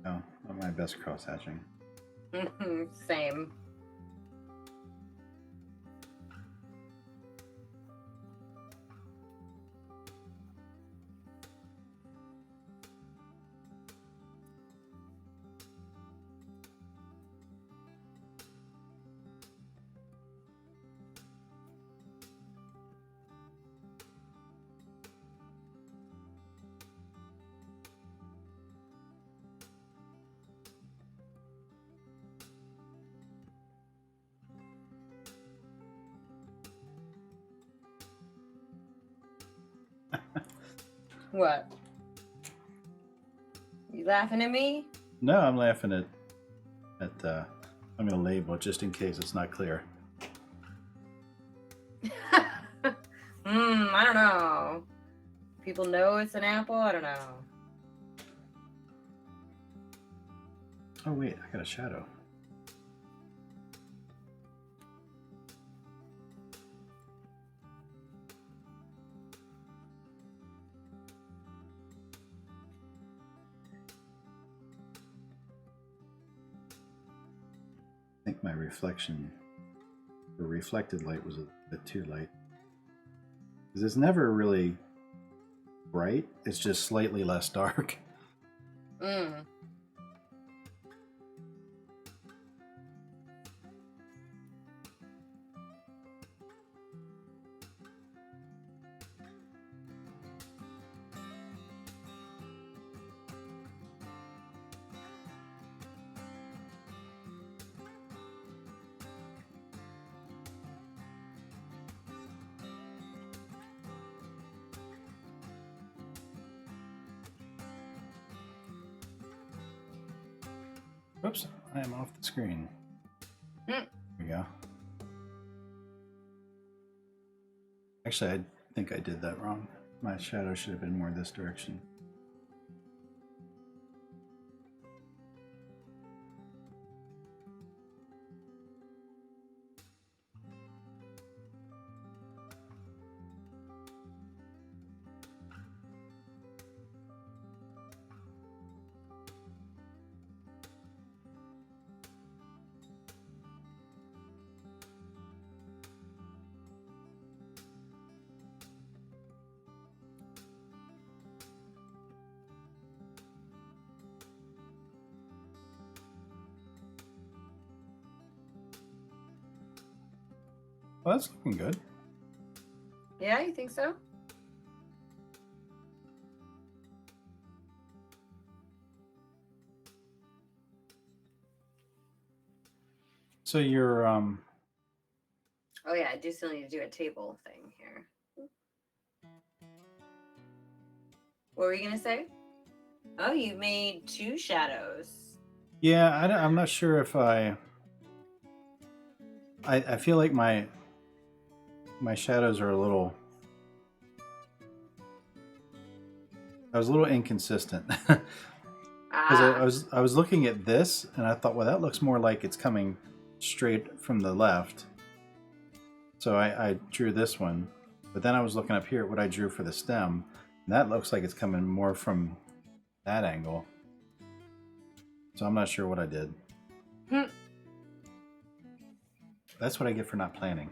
no, not my best cross hatching.
Same. What? You laughing at me?
No, I'm laughing at I'm going to label it just in case it's not clear.
I don't know. People know it's an apple? I don't know.
Oh wait, I got a shadow. I think my reflection, the reflected light was a bit too light. Because it's never really bright, it's just slightly less dark. Whoops, I am off the screen. There we go. Actually, I think I did that wrong. My shadow should have been more this direction. Well, that's looking good.
Yeah, you think so?
So you're
Oh yeah, I do still need to do a table thing here. What were you gonna say? Oh, you made 2 shadows.
yeah, I'm not sure if I feel like my shadows are a little. I was a little inconsistent because I was looking at this and I thought, well, that looks more like it's coming straight from the left. So I drew this one, but then I was looking up here at what I drew for the stem, and that looks like it's coming more from that angle. So I'm not sure what I did. That's what I get for not planning.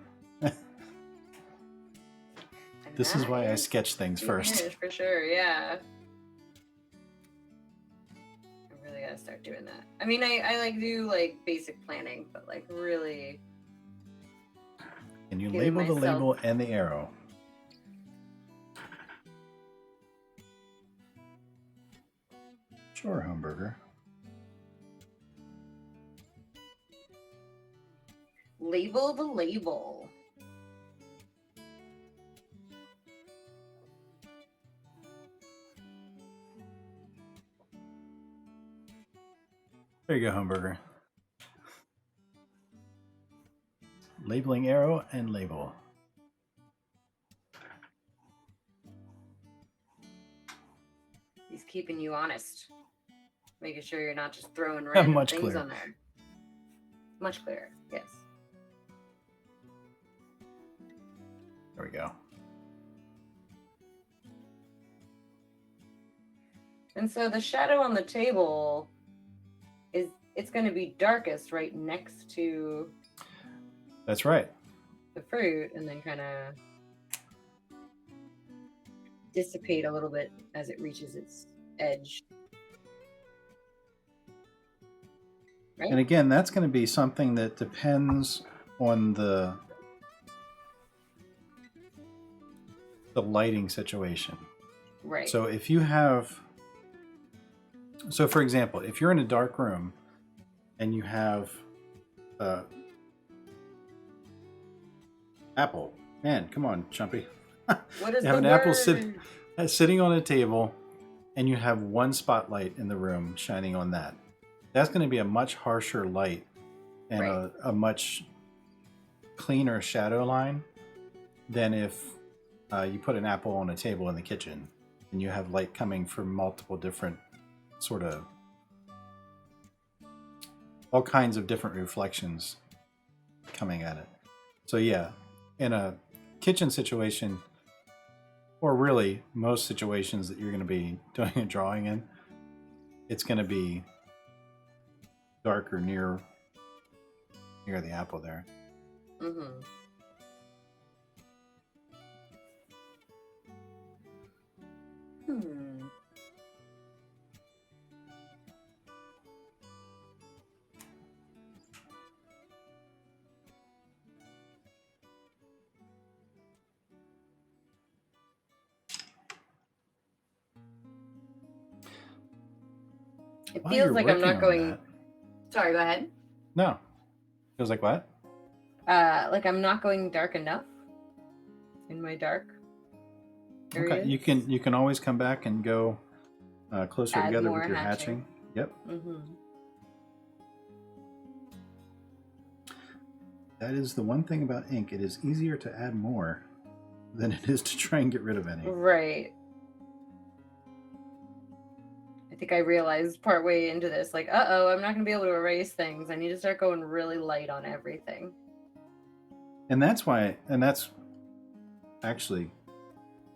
This is why I sketch things first.
For sure, yeah. I really gotta start doing that. I mean, I like do like basic planning, but like really.
And you label the label and the arrow. Sure, hamburger.
Label the label.
There you go, hamburger. Labeling arrow and label.
He's keeping you honest. Making sure you're not just throwing random things on there. Much clearer, yes.
There we go.
And so the shadow on the table it's going to be darkest right next to.
That's right.
The fruit, and then kind of dissipate a little bit as it reaches its edge. Right?
And again, that's going to be something that depends on the lighting situation.
Right.
So if you have, so for example, if you're in a dark room and you have apple, man, come on, Chumpy.
What is
you have
the
an
word?
apple sitting on a table, and you have one spotlight in the room shining on that. That's going to be a much harsher light and
right.
a much cleaner shadow line than if you put an apple on a table in the kitchen and you have light coming from multiple different sort of all kinds of different reflections coming at it. So yeah, in a kitchen situation, or really most situations that you're going to be doing a drawing in, it's going to be darker near the apple there.
Mm-hmm. It feels like I'm not going. Sorry, go ahead.
No. Feels like what?
Like I'm not going dark enough in my dark areas.
Okay, you can always come back and go closer together with your hatching. Yep.
Mm-hmm.
That is the one thing about ink. It is easier to add more than it is to try and get rid of any.
Right. I think I realized partway into this, like, uh-oh, I'm not going to be able to erase things. I need to start going really light on everything.
And that's why, and that's actually,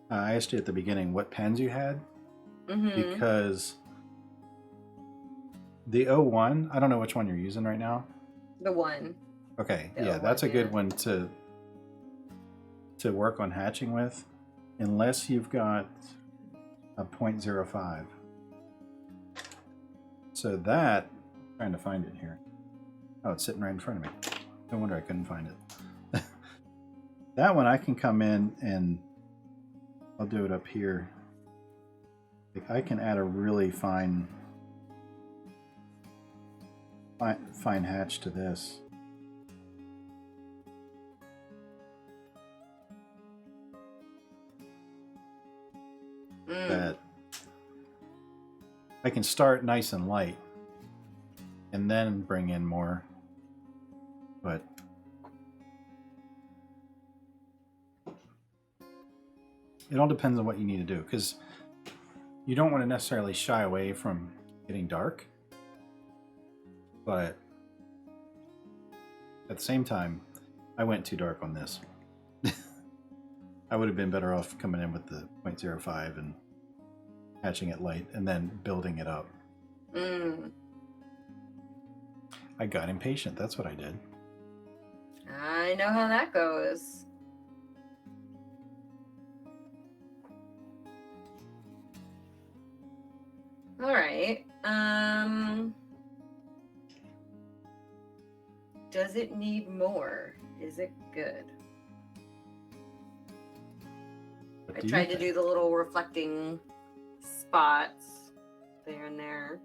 I asked you at the beginning what pens you had.
Mm-hmm.
Because the 01, I don't know which one you're using right now.
The 1.
Okay, yeah, that's a good one to work on hatching with, unless you've got a 0.05. So that, I'm trying to find it here. Oh, it's sitting right in front of me. No wonder I couldn't find it. That one I can come in and I'll do it up here. Like I can add a really fine hatch to this. That I can start nice and light and then bring in more. But it all depends on what you need to do, because you don't want to necessarily shy away from getting dark, but at the same time, I went too dark on this. I would have been better off coming in with the 0.05 and hatching it light and then building it up. I got impatient. That's what I did.
I know how that goes. All right. Does it need more? Is it good? I tried to do the little reflecting spots there and there.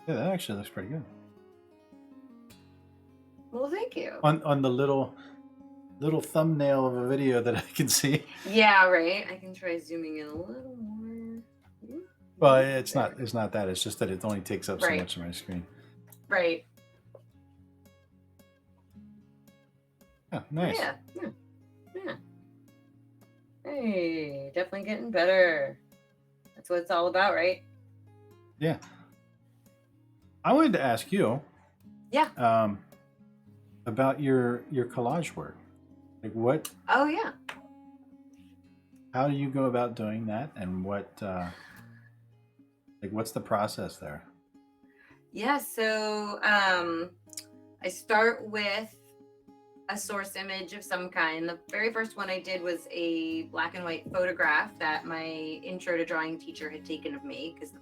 Yeah, that actually looks pretty good.
Well, thank you.
On the little thumbnail of a video that I can see.
Yeah, right. I can try zooming in a little more.
Well, it's not that. It's just that it only takes up so much of my screen.
Right.
Yeah, nice.
Yeah. Hey, definitely getting better. That's what it's all about, right?
Yeah. I wanted to ask you.
Yeah.
About your collage work. Like what?
Oh yeah.
How do you go about doing that, and what? What's the process there?
Yeah. So I start with a source image of some kind. The very first one I did was a black and white photograph that my intro to drawing teacher had taken of me, because the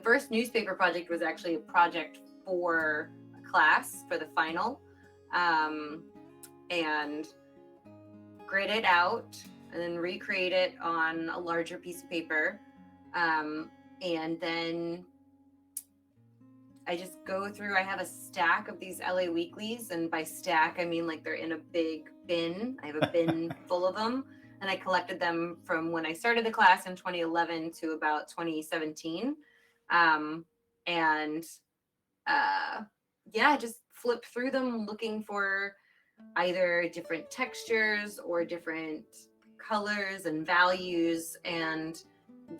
first newspaper project was actually a project for a class for the final, and grid it out and then recreate it on a larger piece of paper, and then I just go through. I have a stack of these LA Weeklies, and by stack I mean like they're in a big bin. I have a bin full of them, and I collected them from when I started the class in 2011 to about 2017, and just flip through them looking for either different textures or different colors and values, and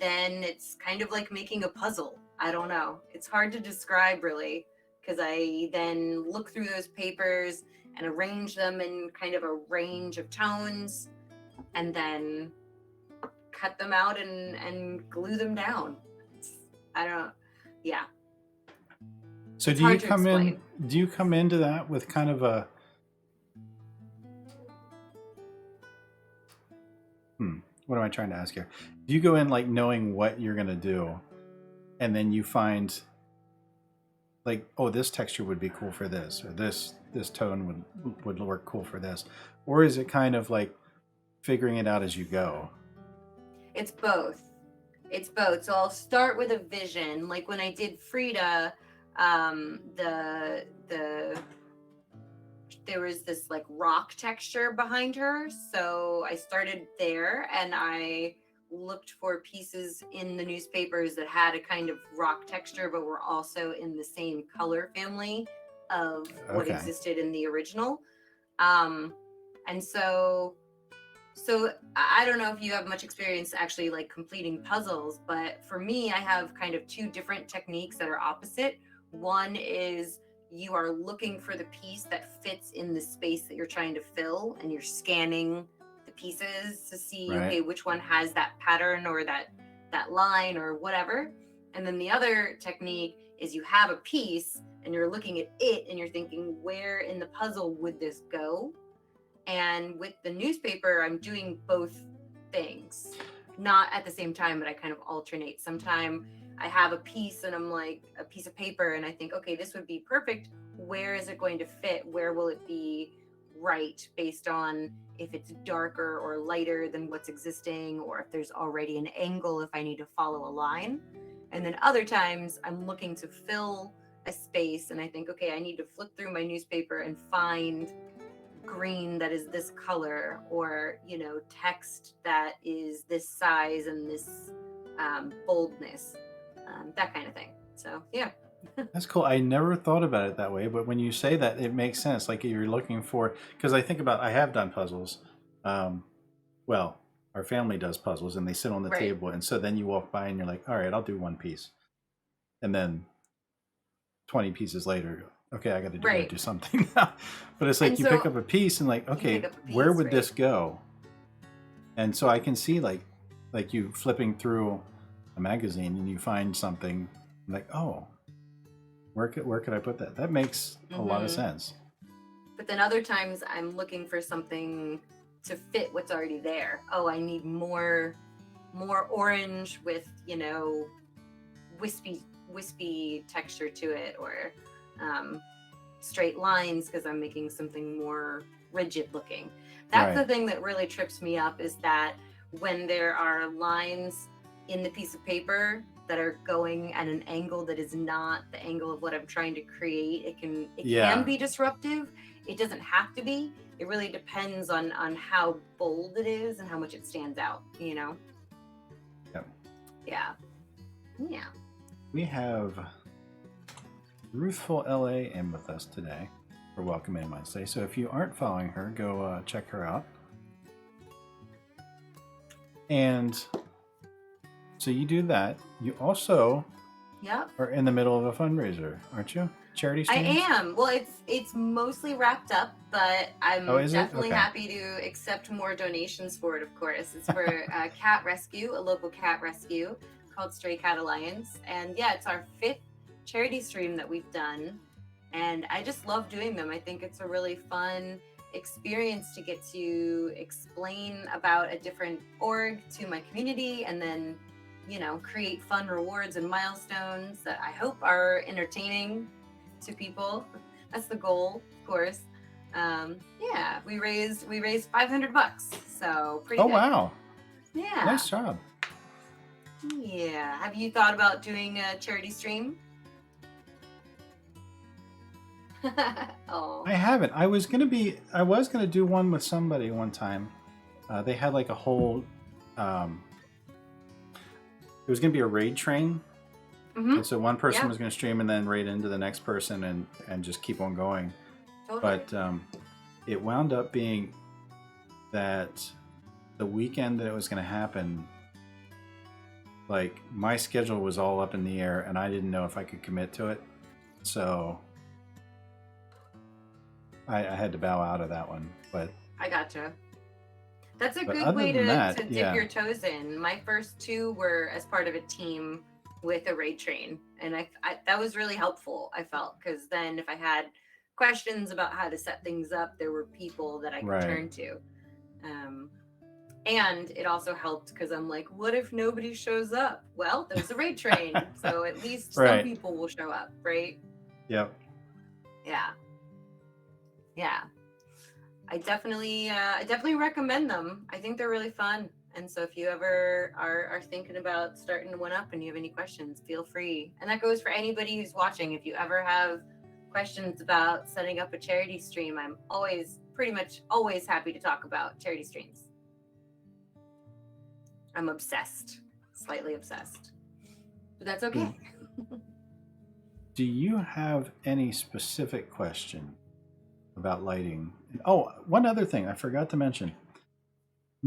then it's kind of like making a puzzle. I don't know. It's hard to describe really, because I then look through those papers and arrange them in kind of a range of tones, and then cut them out and glue them down. Yeah.
So do you come into that with kind of a what am I trying to ask here? Do you go in like knowing what you're going to do, and then you find like, oh, this texture would be cool for this, or this tone would work cool for this? Or is it kind of like figuring it out as you go?
It's both. So I'll start with a vision. Like when I did Frida, there was this like rock texture behind her. So I started there, and I looked for pieces in the newspapers that had a kind of rock texture, but were also in the same color family of what existed in the original. And so I don't know if you have much experience actually like completing puzzles, but for me, I have kind of two different techniques that are opposite. One is you are looking for the piece that fits in the space that you're trying to fill, and you're scanning the pieces to see, okay, which one has that pattern or that line or whatever. And then the other technique is you have a piece and you're looking at it and you're thinking, where in the puzzle would this go? And with the newspaper, I'm doing both things, not at the same time, but I kind of alternate. Sometimes I have a piece and I'm like a piece of paper and I think, okay, this would be perfect where is it going to fit? Where will it be right based on if it's darker or lighter than what's existing, or if there's already an angle, if I need to follow a line. And then other times I'm looking to fill a space and I think, okay, I need to flip through my newspaper and find green that is this color, or, you know, text that is this size and this boldness, that kind of thing. So, yeah.
That's cool. I never thought about it that way, but when you say that, it makes sense. Like you're looking for, because I think about, I have done puzzles. Well, our family does puzzles and they sit on the
Right.
table. And so then you walk by and you're like, all right, I'll do one piece. And then 20 pieces later, okay, I got to
Right.
do something now. But it's like
And
you
so
pick up a piece and like,
you
okay,
pick up a
where
piece,
would
right?
this go? And so I can see like you flipping through a magazine and you find something like, oh, where could I put that? That makes a lot of sense.
But then other times I'm looking for something to fit what's already there. Oh, I need more orange with, you know, wispy texture to it, or straight lines because I'm making something more rigid looking. That's
Right.
the thing that really trips me up, is that when there are lines in the piece of paper that are going at an angle that is not the angle of what I'm trying to create, it can be disruptive. It doesn't have to be. It really depends on how bold it is and how much it stands out, you know?
Yep.
Yeah. Yeah.
We have Ruthful LA in with us today for Welcome In Wednesday. So if you aren't following her, go check her out. And so you do that. You also are in the middle of a fundraiser, aren't you? Charity streams?
I am. Well, it's mostly wrapped up, but I'm definitely happy to accept more donations for it, of course. It's for a cat rescue, a local cat rescue called Stray Cat Alliance. And yeah, it's our 5th charity stream that we've done. And I just love doing them. I think it's a really fun experience to get to explain about a different org to my community, and then, you know, create fun rewards and milestones that I hope are entertaining to people. That's the goal, of course. Yeah, we raised $500, so pretty good.
Oh wow.
Yeah.
Nice job.
Yeah. Have you thought about doing a charity stream? Oh.
I haven't. I was gonna do one with somebody one time. They had like a whole it was gonna be a raid train. And so one person was going to stream and then raid into the next person and just keep on going.
Totally.
But it wound up being that the weekend that it was going to happen, like my schedule was all up in the air and I didn't know if I could commit to it. So I had to bow out of that one. But
I gotcha. That's a good way to dip your toes in. My first 2 were as part of a team with a raid train, and I that was really helpful, I felt, because then if I had questions about how to set things up, there were people that I could turn to. And it also helped because I'm like, what if nobody shows up? Well, there's a raid train, so at least some people will show up, right?
Yep.
Yeah. I definitely recommend them. I think they're really fun. And so if you ever are thinking about starting one up and you have any questions, feel free. And that goes for anybody who's watching. If you ever have questions about setting up a charity stream, I'm pretty much always happy to talk about charity streams. I'm obsessed, slightly obsessed, but that's okay.
Do you have any specific question about lighting? Oh, one other thing I forgot to mention.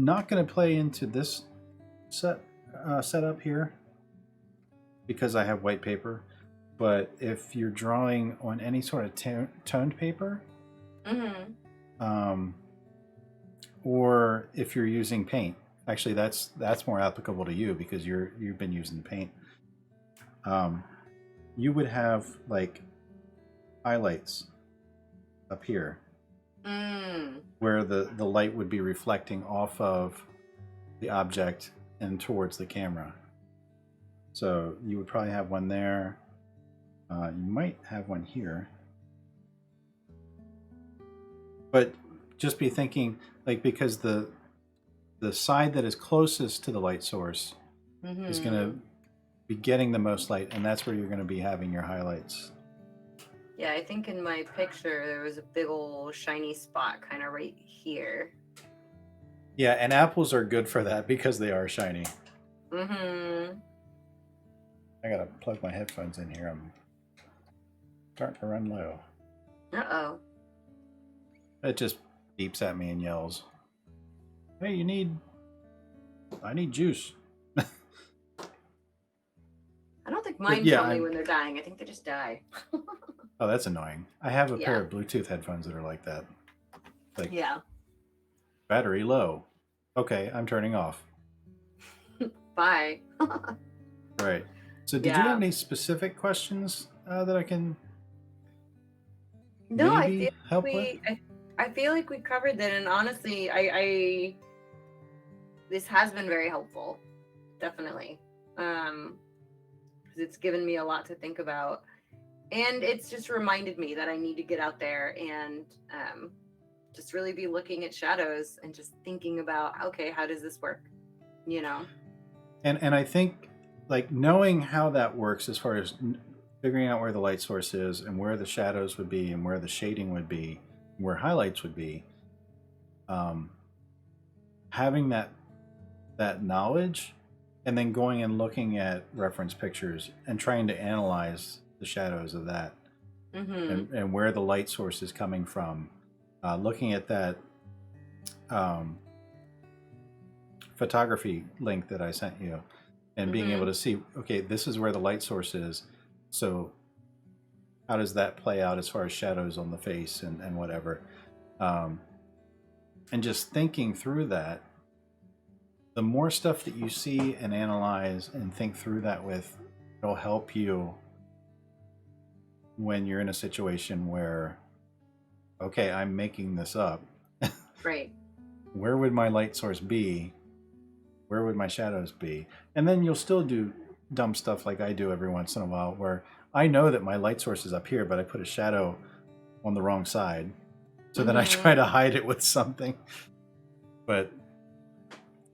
Not going to play into this setup here because I have white paper, but if you're drawing on any sort of toned paper, or if you're using paint, actually that's more applicable to you because you've been using the paint. You would have like highlights up here. Where the light would be reflecting off of the object and towards the camera. So you would probably have one there. You might have one here. But just be thinking, like, because the side that is closest to the light source is going
Mm-hmm.
to be getting the most light, and that's where you're going to be having your highlights.
Yeah, I think in my picture there was a big old shiny spot kind of right here.
Yeah, and apples are good for that because they are shiny.
Mm-hmm.
I gotta plug my headphones in here. I'm starting to run low.
Uh-oh.
It just beeps at me and yells, "Hey, I need juice."
I don't think
But
mine
yeah,
tell me when they're dying. I think they just die.
oh, that's annoying. I have a pair
Yeah.
of Bluetooth headphones that are like that. Like,
Yeah.
battery low. Okay, I'm turning off.
Bye.
Right. So, did you have
Yeah.
any specific questions that I can
No, I feel
maybe help with?
I feel like we covered that, and honestly, I this has been very helpful, definitely. Because it's given me a lot to think about, and it's just reminded me that I need to get out there and just really be looking at shadows and just thinking about, okay, how does this work? You know?
And I think, like, knowing how that works as far as figuring out where the light source is and where the shadows would be and where the shading would be, where highlights would be, um, having that knowledge, and then going and looking at reference pictures and trying to analyze the shadows of that,
Mm-hmm.
and where the light source is coming from, looking at that um, photography link that I sent you, and being able
Mm-hmm.
to see, okay, this is where the light source is, so how does that play out as far as shadows on the face and whatever, um, and just thinking through that. The more stuff that you see and analyze and think through that with, it'll help you when you're in a situation where, okay, I'm making this up.
Right.
Where would my light source be? Where would my shadows be? And then you'll still do dumb stuff like I do every once in a while, where I know that my light source is up here, but I put a shadow on the wrong side. So then I
Mm-hmm.
try to hide it with something. But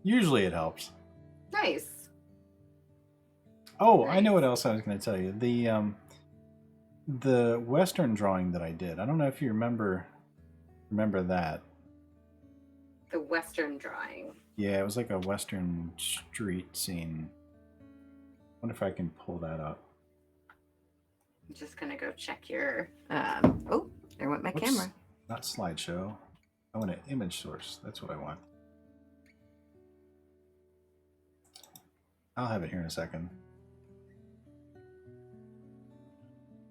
usually it helps.
Nice.
Oh, I know
Nice.
what else I was going to tell you. The Western drawing that I did. I don't know if you remember that.
The Western drawing.
Yeah, it was like a Western street scene. I wonder if I can pull that up.
I'm just gonna go check your oh, there went my
Whoops,
camera.
not slideshow. I want an image source. That's what I want. I'll have it here in a second.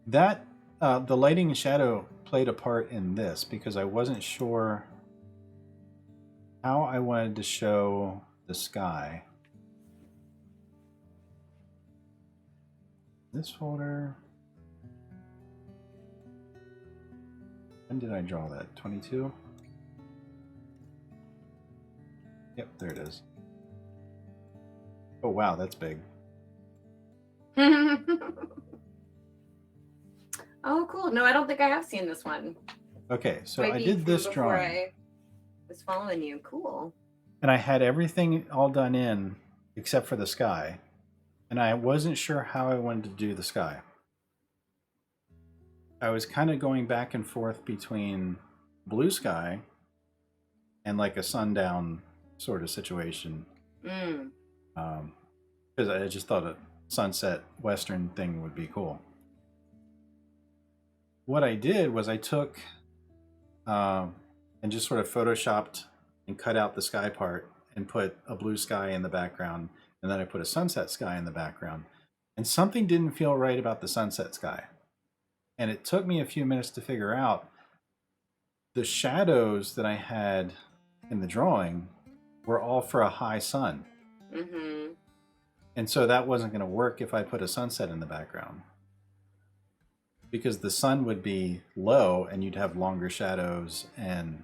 That the lighting and shadow played a part in this because I wasn't sure how I wanted to show the sky. This folder. When did I draw that? 22? Yep, there it is. Oh wow, that's big.
Oh, cool. No, I don't think I have seen this one.
Okay, so I
Maybe
did
from
this
before
drawing,
I was following you. Cool.
and I had everything all done in except for the sky, and I wasn't sure how I wanted to do the sky. I was kind of going back and forth between blue sky and like a sundown sort of situation,
Mm.
because I just thought a sunset western thing would be cool. What I did was I took and just sort of photoshopped and cut out the sky part and put a blue sky in the background, and then I put a sunset sky in the background. And something didn't feel right about the sunset sky. And it took me a few minutes to figure out the shadows that I had in the drawing were all for a high sun.
Mm-hmm.
And so that wasn't going to work if I put a sunset in the background, because the sun would be low and you'd have longer shadows and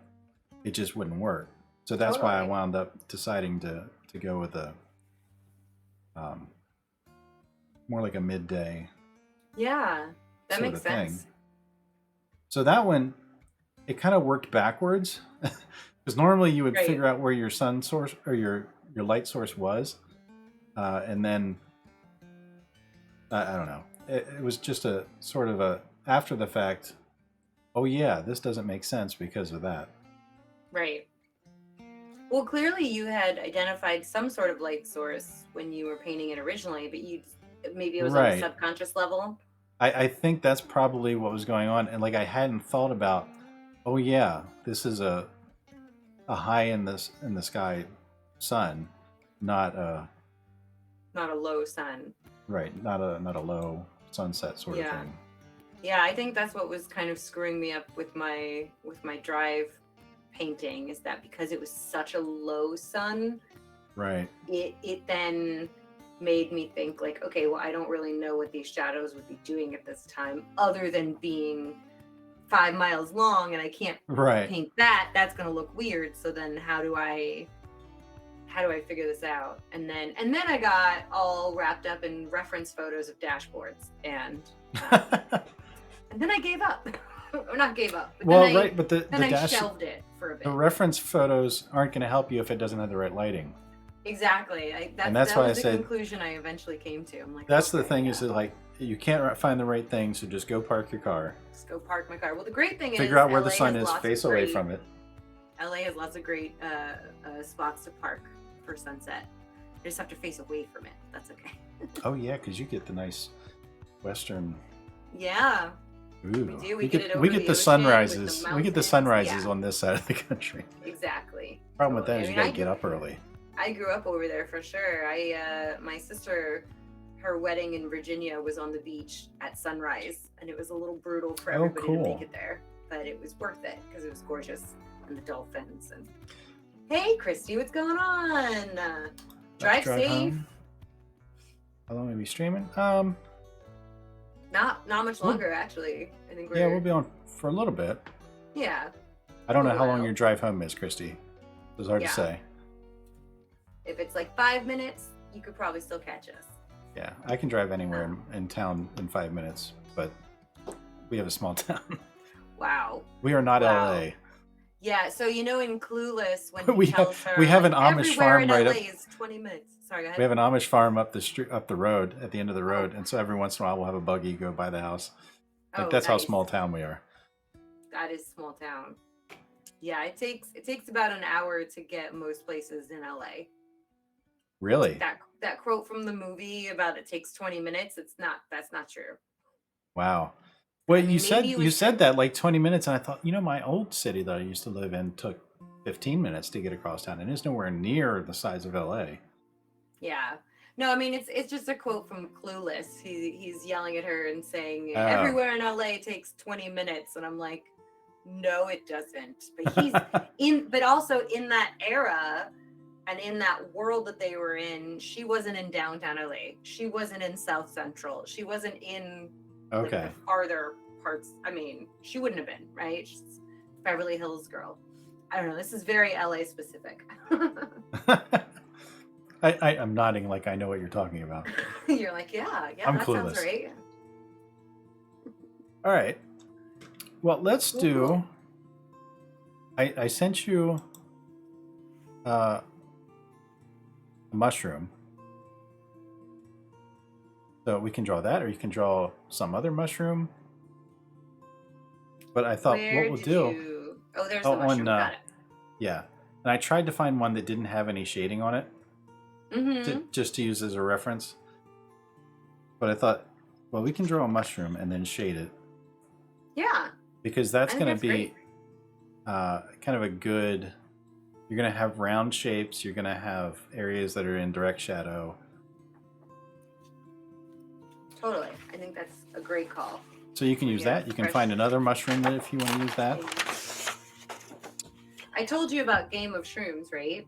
it just wouldn't work. So that's why I
Totally.
wound up deciding to go with a um, more like a midday
Yeah, that
sort
makes
of thing.
sense.
So that one, it kind of worked backwards because normally you would
Right.
figure out where your sun source or your light source was, and then I don't know. It was just a sort of a after the fact. Oh yeah, this doesn't make sense because of that.
Right. Well, clearly you had identified some sort of light source when you were painting it originally, but maybe it was on a
Right.
subconscious level.
I think that's probably what was going on, and like I hadn't thought about. Oh yeah, this is a high in the sky sun, not a
Not a low sun.
right, not a low sunset sort of
Yeah.
thing.
Yeah, I think that's what was kind of screwing me up with my drive painting, is that because it was such a low sun,
Right.
it then made me think like, okay, well, I don't really know what these shadows would be doing at this time other than being 5 miles long, and I can't
Right.
paint that. That's going to look weird. So then how do I figure this out? And then I got all wrapped up in reference photos of dashboards, and then I gave up. Or not gave up. But
well,
then
right, but the
I shelved it for a bit.
the reference photos aren't going to help you if it doesn't have the right lighting.
Exactly.
And that's why
that
I
was the
said-
conclusion I eventually came to. I'm like,
That's the
okay,
thing
yeah.
is that like you can't find the right thing, so just go park your car,
Just go park my car. Well, the great thing is
figure out where the
LA
sun
has
is,
lots of
face away
great-
from it.
LA has lots of great spots to park for sunset. You just have to face away from it. That's okay.
Oh yeah, because you get the nice western.
Yeah.
Ooh.
We do. We get it over
we get
the
the
ocean
sunrises.
with the
We get the
mountains.
sunrises
Yeah.
on this side of the country.
Exactly.
Problem with that
Totally.
is
I
you
mean,
gotta get up early.
I grew up over there for sure. My sister, her wedding in Virginia was on the beach at sunrise, and it was a little brutal for
Oh,
everybody to
cool.
make it there, but it was worth it because it was gorgeous, and the dolphins. And hey, Christy, what's going on? Drive safe.
home. How long are we streaming?
Not much longer, actually. I think
Yeah, we'll be on for a little bit.
Yeah.
I don't know
A
how long
while.
your drive home is, Christy. It's hard
Yeah.
to say.
If it's like 5 minutes, you could probably still catch us.
Yeah, I can drive anywhere in town in 5 minutes, but we have a small town.
Wow.
We are not
Wow.
LA.
Yeah, so in Clueless, when he
We have-
tells her,
we have an
like,
Amish
everywhere
farm
in
right
LA
up-
is 20 minutes. Sorry, go ahead.
We have an Amish farm up the street, up the road, at the end of the road, and so every once in a while we'll have a buggy go by the house. Like
Oh,
that's how
nice.
small town we are.
That is small town. Yeah, it takes about an hour to get most places in LA.
Really?
That quote from the movie about it takes 20 minutes, that's not true.
Wow. Well,
I mean,
you said
maybe it
you
was-
said that like 20 minutes, and I thought, my old city that I used to live in took 15 minutes to get across town, and it's nowhere near the size of LA.
Yeah. No, I mean it's just a quote from Clueless. He's yelling at her and saying
Oh.
everywhere in LA takes 20 minutes, and I'm like, no, it doesn't. But he's but also in that era and in that world that they were in, she wasn't in downtown LA. She wasn't in South Central. She wasn't in like,
Okay.
the farther parts. I mean, she wouldn't have been, right? She's a Beverly Hills girl. I don't know. This is very LA specific.
I'm nodding like I know what you're talking about.
You're like, yeah,
I'm
that sounds
clueless.
right.
All right. Well, let's
Cool,
do.
cool.
I sent you a mushroom. So we can draw that, or you can draw some other mushroom. But I thought
Where
what we'll
did
do.
you- Oh, there's
Oh,
the mushroom.
on,
Got it.
Yeah. And I tried to find one that didn't have any shading on it,
Mm-hmm.
just to use as a reference. But I thought, well, we can draw a mushroom and then shade it,
Yeah.
because that's
I think
going to
that's
be kind of a good. You're going to have round shapes. You're going to have areas that are in direct shadow.
Totally. I think that's a great call.
So you can use
Yeah,
that. You can
fresh.
find another mushroom that if you want to use that.
I told you about Game of Shrooms, right?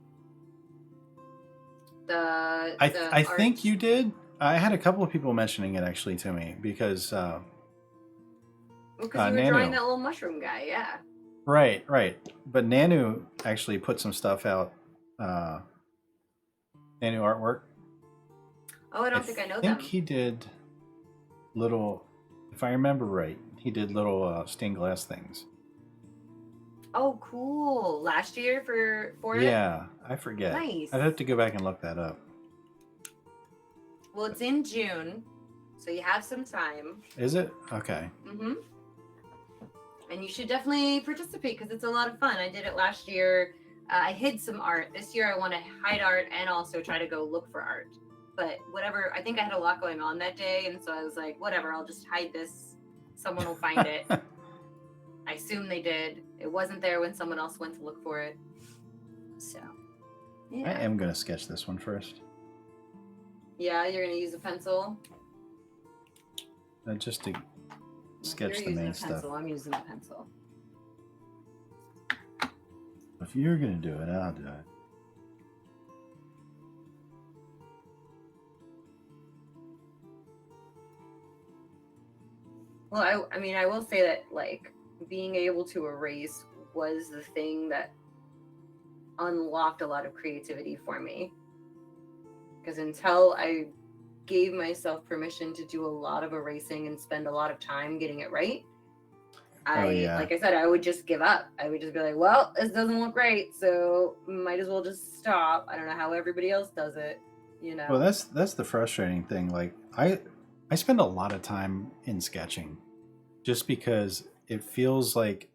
The
I
art-
think you did. I had a couple of people mentioning it actually to me because
because you were
Nanu.
drawing that little mushroom guy. Yeah.
right. But Nanu actually put some stuff out. Nanu artwork.
Oh, I don't think I know
I
them.
think he did little, if I remember right, he did little stained glass things.
Oh, cool. Last year for it?
Yeah, I forget.
Nice.
I'd have to go back and look that up.
Well, it's in June, so you have some time.
Is it? Okay.
Mm-hmm. And you should definitely participate because it's a lot of fun. I did it last year. I hid some art. This year I want to hide art and also try to go look for art. But whatever, I think I had a lot going on that day, and so I was like, whatever, I'll just hide this. Someone will find it. I assume they did. It wasn't there when someone else went to look for it. So, yeah.
I am going to sketch this one first.
Yeah, you're going to use a pencil?
Just to sketch the main stuff.
I'm using a pencil.
If you're going to do it, I'll do it.
Well, I mean, I will say that, like, being able to erase was the thing that unlocked a lot of creativity for me. Because until I gave myself permission to do a lot of erasing and spend a lot of time getting it right, like I said, I would just give up. I would just be like, well, this doesn't look great, so might as well just stop. I don't know how everybody else does it, you know.
Well, that's the frustrating thing. Like I spend a lot of time in sketching just because it feels like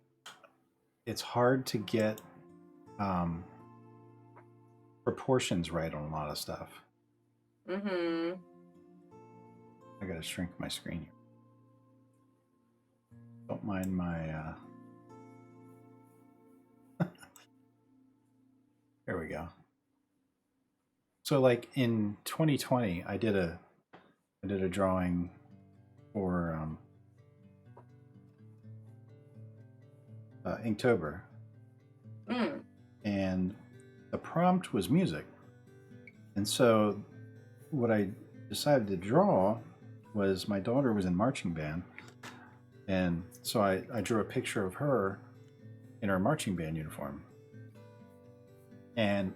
it's hard to get proportions right on a lot of stuff.
Mm-hmm.
I gotta shrink my screen here. Don't mind my there we go. So like in 2020 I did a drawing for Inktober. And the prompt was music. And so what I decided to draw was my daughter was in marching band. And so I drew a picture of her in her marching band uniform. And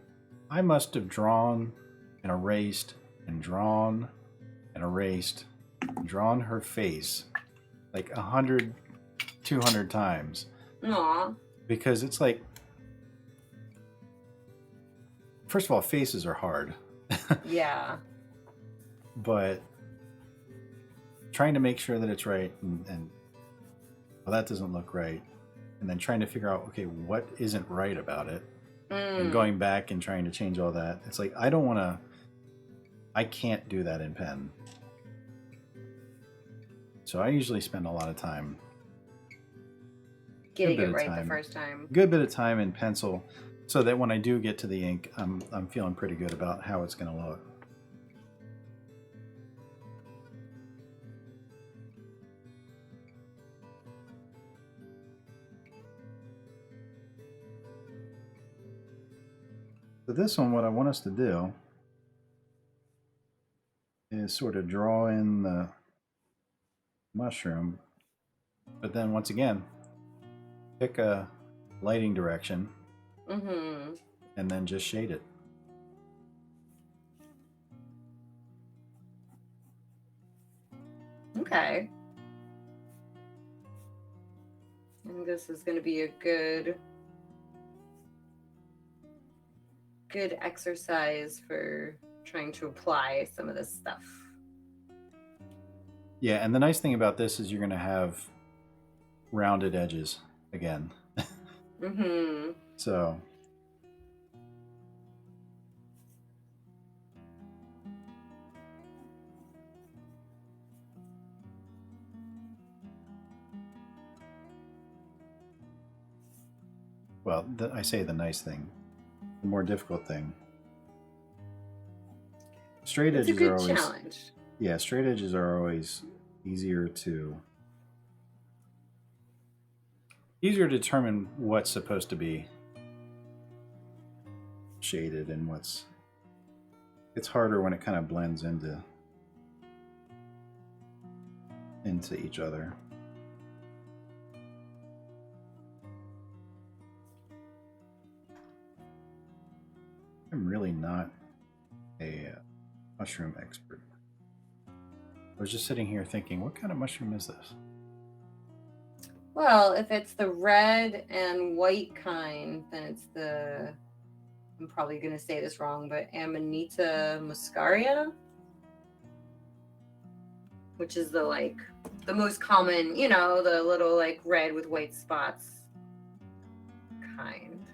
I must have drawn and erased and drawn and erased and drawn her face like 100, 200 times.
Aww.
Because it's like, first of all, faces are hard.
Yeah.
But trying to make sure that it's right and well, that doesn't look right. And then trying to figure out, okay, what isn't right about it? And going back and trying to change all that. It's like, I can't do that in pen. So I usually spend a lot of time
getting it right the first time.
Good bit of time in pencil so that when I do get to the ink, I'm feeling pretty good about how it's going to look. So this one, what I want us to do is sort of draw in the mushroom, but then once again, pick a lighting direction and then just shade it.
Okay. And this is going to be a good exercise for trying to apply some of this stuff.
Yeah, and the nice thing about this is you're going to have rounded edges again. So well, I say the nice thing. The more difficult thing. Straight edges are always challenge. Yeah, straight edges are always easier to determine what's supposed to be shaded and it's harder when it kind of blends into each other. I'm really not a mushroom expert. I was just sitting here thinking, what kind of mushroom is this?
Well, if it's the red and white kind, then it's the, I'm probably going to say this wrong, but Amanita muscaria, which is the most common, the little like red with white spots kind.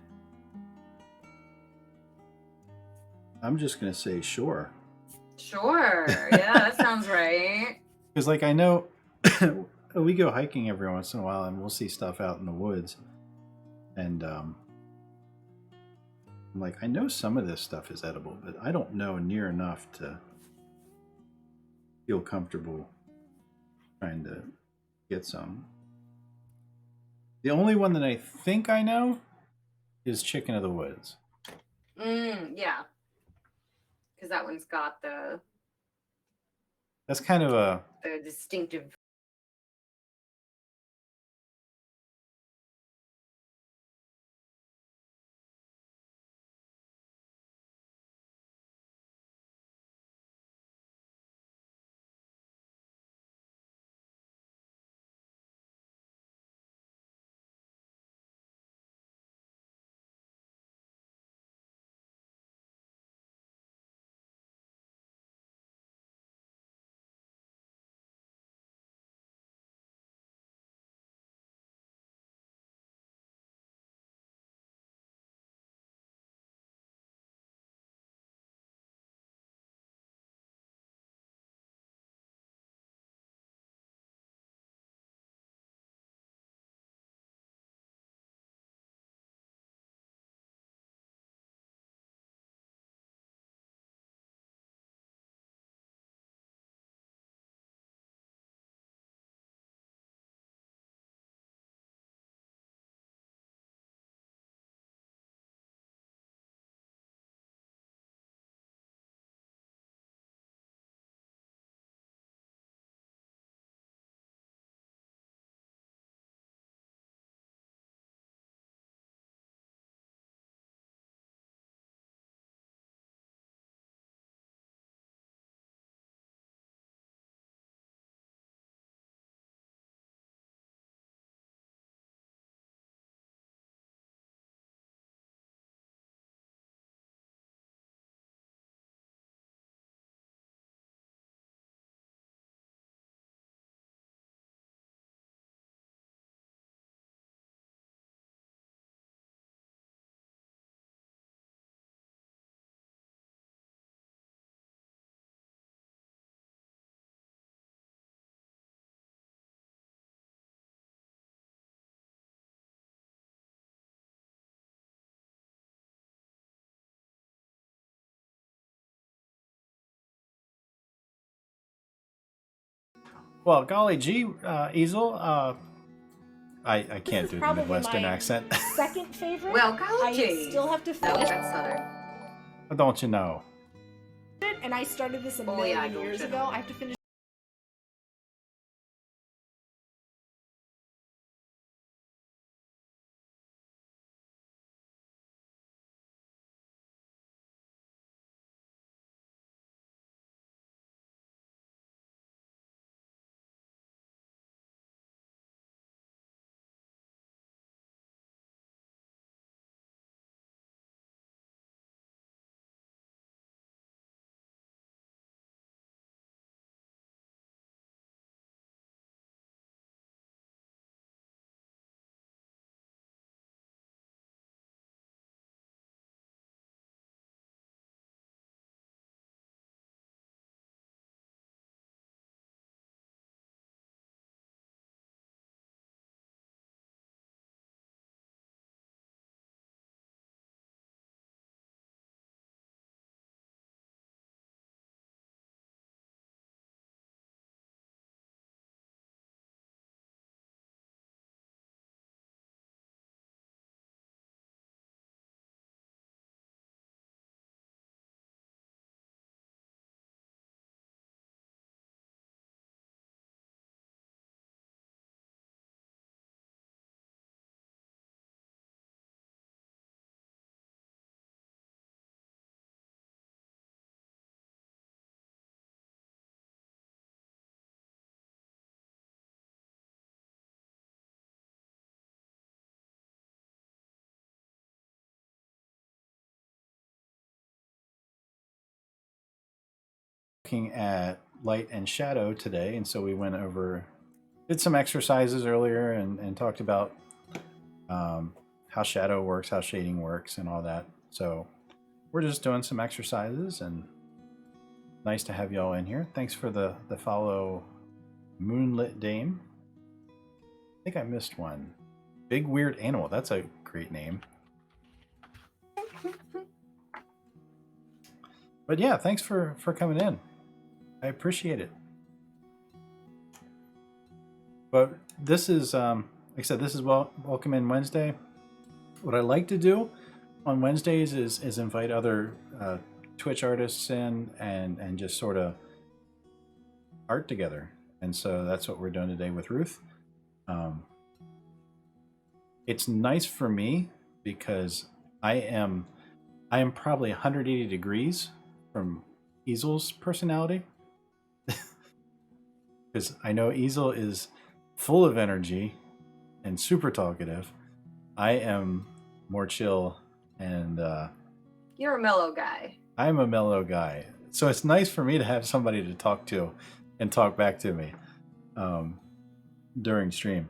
I'm just gonna say sure.
Sure. Yeah, that sounds right.
Because, like, I know we go hiking every once in a while and we'll see stuff out in the woods. And I'm like, I know some of this stuff is edible, but I don't know near enough to feel comfortable trying to get some. The only one that I think I know is chicken of the woods.
Yeah. Because that one's got the
That's kind of
the distinctive.
well, golly gee, Easel. I
This
can't
is
do the
probably
Midwestern
my
accent.
second favorite.
Well,
I
college.
still have to
No,
finish
that's Southern.
Don't you know?
it, and I started this a
Oh, yeah,
million
don't
years
you
ago.
know.
I have to finish
looking at light and shadow today, and so we did some exercises earlier and talked about how shadow works, how shading works, and all that. So we're just doing some exercises, and nice to have y'all in here. Thanks for the follow, Moonlit Dame. I think I missed one. Big Weird Animal. That's a great name. But yeah, thanks for coming in. I appreciate it. But this is, like I said, this is Welcome In Wednesday. What I like to do on Wednesdays is invite other Twitch artists in and just sort of art together. And so that's what we're doing today with Ruth. It's nice for me because I am probably 180 degrees from Easel's personality. Because I know Easel is full of energy and super talkative. I am more chill and
You're a mellow guy.
I'm a mellow guy. So it's nice for me to have somebody to talk to and talk back to me during stream.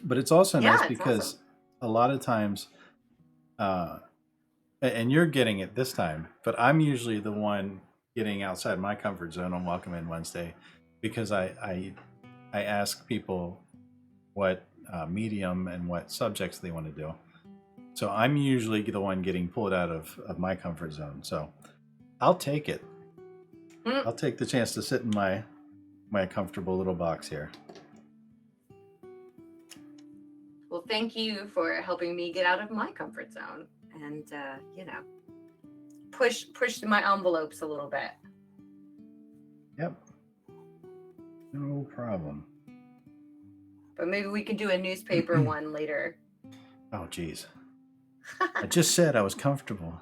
But it's also nice because awesome. A lot of times, and you're getting it this time, but I'm usually the one getting outside my comfort zone on Welcome In Wednesday because I ask people what medium and what subjects they want to do. So I'm usually the one getting pulled out of my comfort zone. So I'll take it. I'll take the chance to sit in my comfortable little box here.
Well, thank you for helping me get out of my comfort zone and, push my envelopes a little bit.
Yep. No problem.
But maybe we could do a newspaper one later.
Oh, geez. I just said I was comfortable.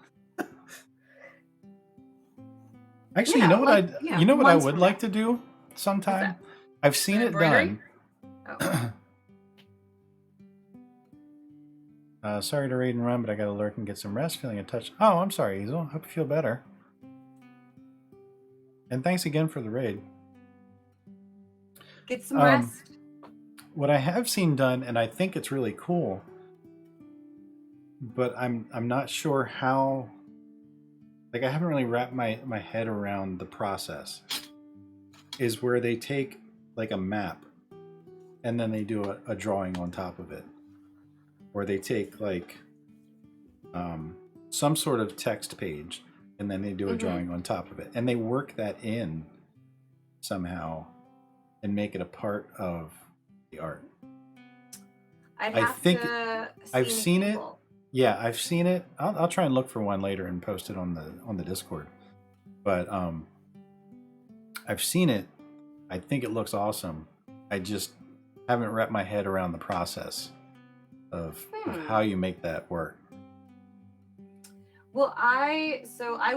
Actually, you know what I would like to do sometime? I've seen it done.
Oh.
Sorry to raid and run, but I got to lurk and get some rest. Feeling a touch. Oh, I'm sorry, Easel. Hope you feel better. And thanks again for the raid.
Get some rest.
What I have seen done, and I think it's really cool, but I'm not sure how. Like, I haven't really wrapped my head around the process. Is where they take like a map, and then they do a drawing on top of it, or they take like some sort of text page, and then they do a drawing on top of it, and they work that in somehow and make it a part of the art. I've seen it. Yeah, I've seen it. I'll try and look for one later and post it on the Discord. But I've seen it. I think it looks awesome. I just haven't wrapped my head around the process of how you make that work.
Well, I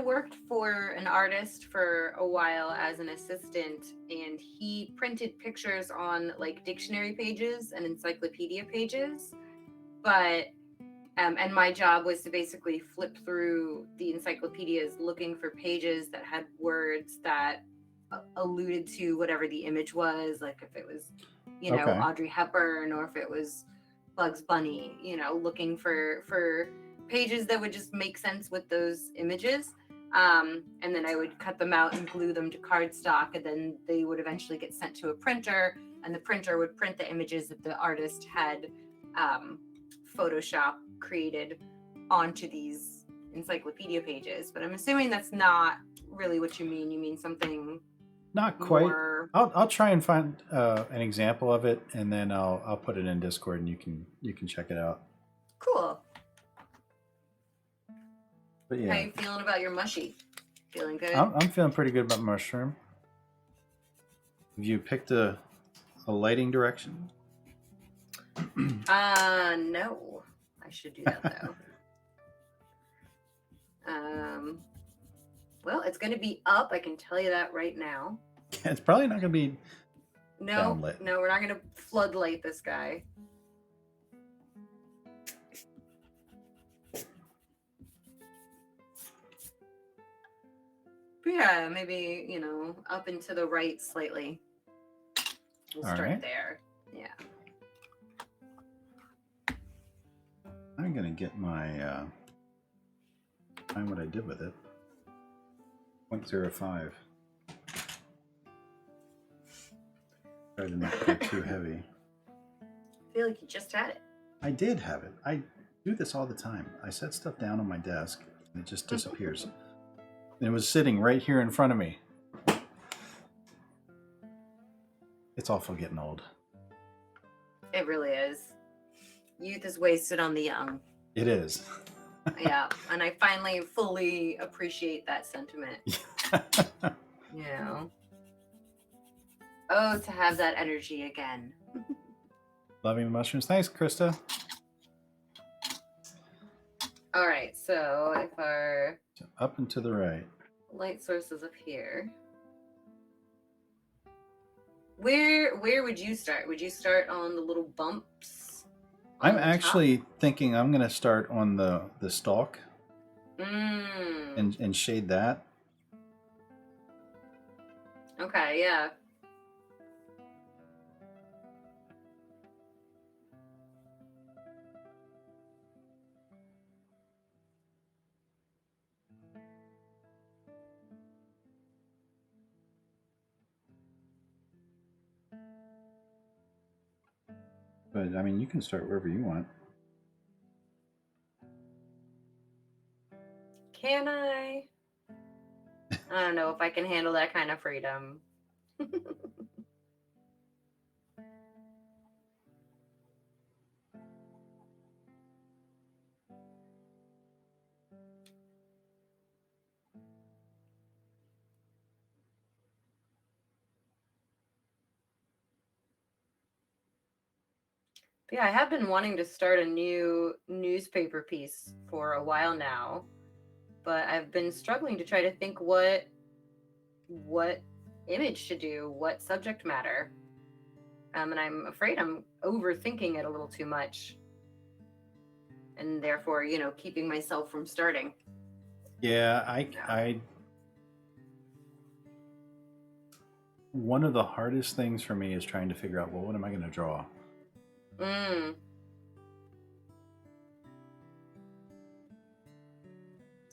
worked for an artist for a while as an assistant, and he printed pictures on like dictionary pages and encyclopedia pages. But and my job was to basically flip through the encyclopedias looking for pages that had words that alluded to whatever the image was, like if it was, Audrey Hepburn, or if it was Bugs Bunny, looking for pages that would just make sense with those images. And then I would cut them out and glue them to cardstock, and then they would eventually get sent to a printer, and the printer would print the images that the artist had Photoshop created onto these encyclopedia pages. But I'm assuming that's not really what you mean. You mean something
not quite more... I'll try and find an example of it, and then I'll put it in Discord, and you can check it out.
Cool.
But yeah,
how you feeling about your mushy? Feeling good?
I'm feeling pretty good about mushroom. Have you picked a lighting direction?
No. I should do that though. Well, it's going to be up. I can tell you that right now.
It's probably not going to be.
No, we're not going to floodlight this guy. But yeah, maybe, up and to the right slightly. We'll
All
start
right.
there. Yeah.
I'm going to get my, find what I did with it. 0.05. Try to not get too heavy.
I feel like you just had it.
I did have it. I do this all the time. I set stuff down on my desk and it just disappears. And it was sitting right here in front of me. It's awful getting old.
It really is. Youth is wasted on the young.
It is.
Yeah, and I finally fully appreciate that sentiment. Oh, to have that energy again.
Loving mushrooms. Thanks, Krista.
All right, so if our
Up and to the right.
light source is up here, where would you start? Would you start on the little bumps?
I'm actually thinking I'm going to start on the stalk and shade that.
Okay, yeah.
But I mean, you can start wherever you want.
Can I? I don't know if I can handle that kind of freedom. Yeah, I have been wanting to start a new newspaper piece for a while now, but I've been struggling to try to think what image to do, what subject matter. And I'm afraid I'm overthinking it a little too much. And therefore, keeping myself from starting.
Yeah, I one of the hardest things for me is trying to figure out, well, what am I going to draw?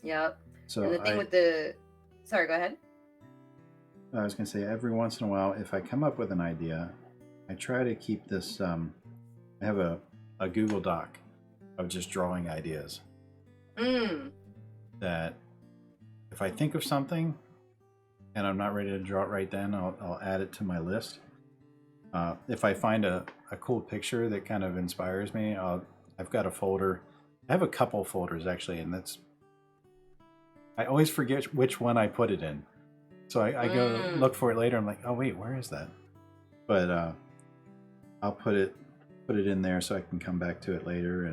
Yep.
So
and the thing with sorry, go ahead.
I was going to say, every once in a while, if I come up with an idea, I try to keep this, I have a Google Doc of just drawing ideas. That if I think of something and I'm not ready to draw it right then, I'll add it to my list. If I find a cool picture that kind of inspires me, I've got a folder. I have a couple folders actually, and I always forget which one I put it in. So I go look for it later. I'm like, oh wait, where is that? But I'll put it in there so I can come back to it later.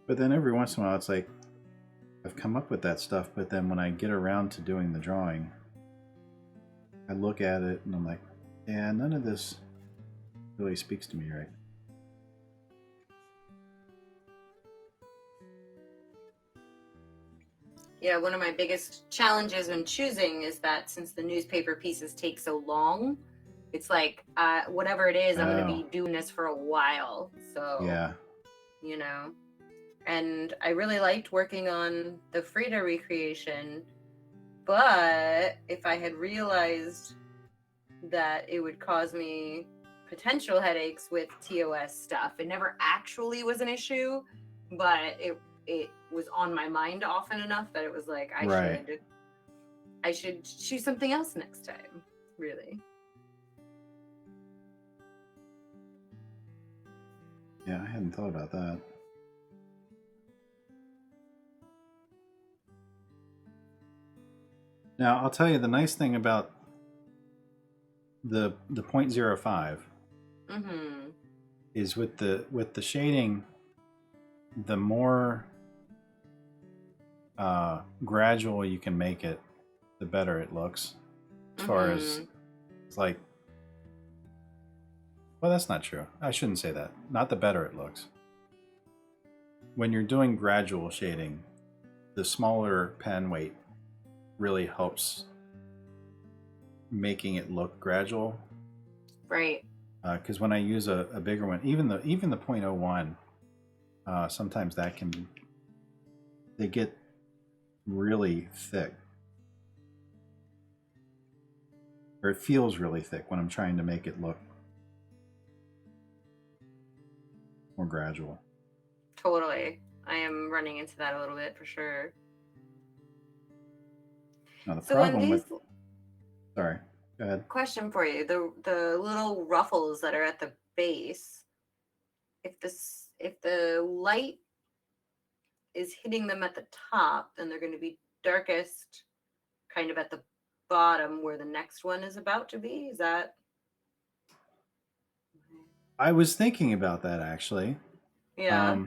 But then every once in a while, it's like I've come up with that stuff, but then when I get around to doing the drawing, I look at it and I'm like, yeah, none of this really speaks to me right.
Yeah, one of my biggest challenges when choosing is that since the newspaper pieces take so long, it's like whatever it is, I'm going to be doing this for a while. So,
yeah.
And I really liked working on the Frida recreation, but if I had realized that it would cause me potential headaches with TOS stuff, it never actually was an issue, but it was on my mind often enough that it was like I should choose something else next time, really.
Yeah, I hadn't thought about that. Now, I'll tell you the nice thing about the 0.05 is with the shading, the more gradual you can make it, the better it looks. As far as it's like, well, that's not true. I shouldn't say that. Not the better it looks. When you're doing gradual shading, the smaller pen weight really helps making it look gradual.
Right.
Because when I use a bigger one, even the .01, sometimes they get really thick, or it feels really thick when I'm trying to make it look more gradual.
Totally. I am running into that a little bit for sure.
Now the
So when
problem
these
with, sorry, go ahead.
question for you, the little ruffles that are at the base, if the light is hitting them at the top, then they're going to be darkest kind of at the bottom where the next one is about to be. Is that?
I was thinking about that actually.
Yeah.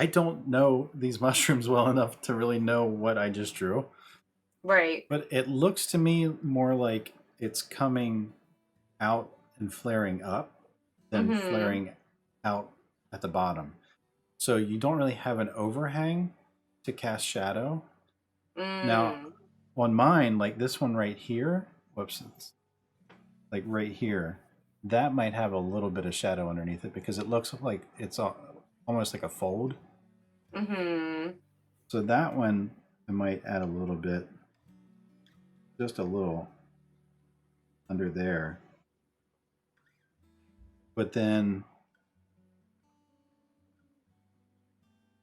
I don't know these mushrooms well enough to really know what I just drew.
Right.
But it looks to me more like it's coming out and flaring up than flaring out at the bottom. So you don't really have an overhang to cast shadow. Now, on mine, like this one right here, whoops, like right here, that might have a little bit of shadow underneath it because it looks like it's almost like a fold. So that one, I might add a little bit, just a little under there. But then,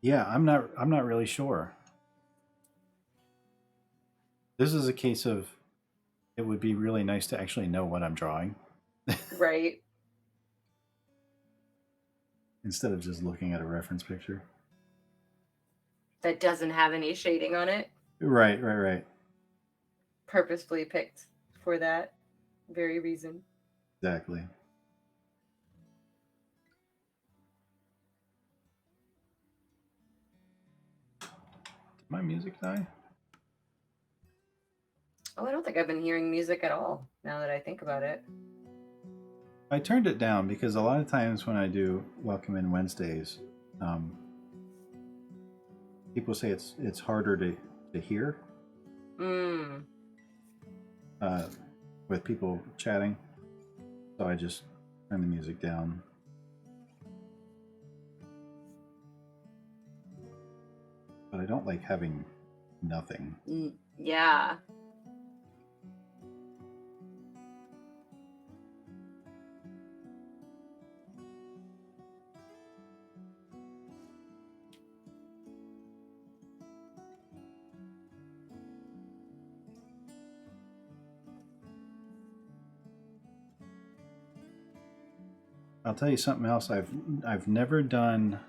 yeah, I'm not really sure. This is a case of it would be really nice to actually know what I'm drawing.
Right.
Instead of just looking at a reference picture.
That doesn't have any shading on it.
Right.
Purposefully picked for that very reason.
Exactly. Did my music die?
Oh, I don't think I've been hearing music at all now that I think about it.
I turned it down because a lot of times when I do Welcome In Wednesdays, people say it's harder to hear with people chatting. So I just turn the music down. But I don't like having nothing.
Yeah.
I'll tell you something else. I've never done.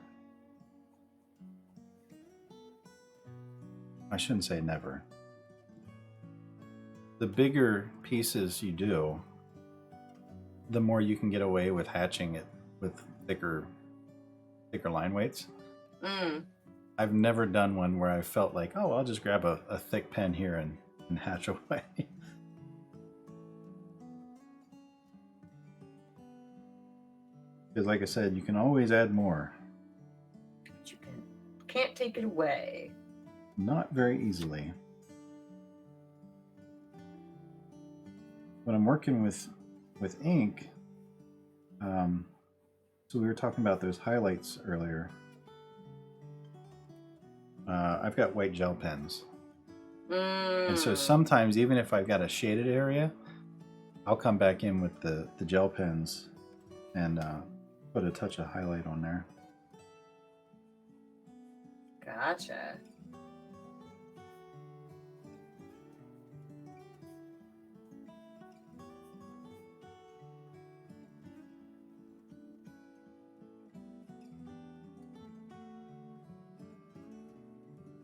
I shouldn't say never. The bigger pieces you do, the more you can get away with hatching it with thicker line weights. I've never done one where I felt like, oh, I'll just grab a thick pen here and hatch away. Because like I said, you can always add more.
But you can't take it away.
Not very easily. When I'm working with ink, so we were talking about those highlights earlier. I've got white gel pens. And so sometimes, even if I've got a shaded area, I'll come back in with the gel pens and put a touch of highlight on there.
Gotcha.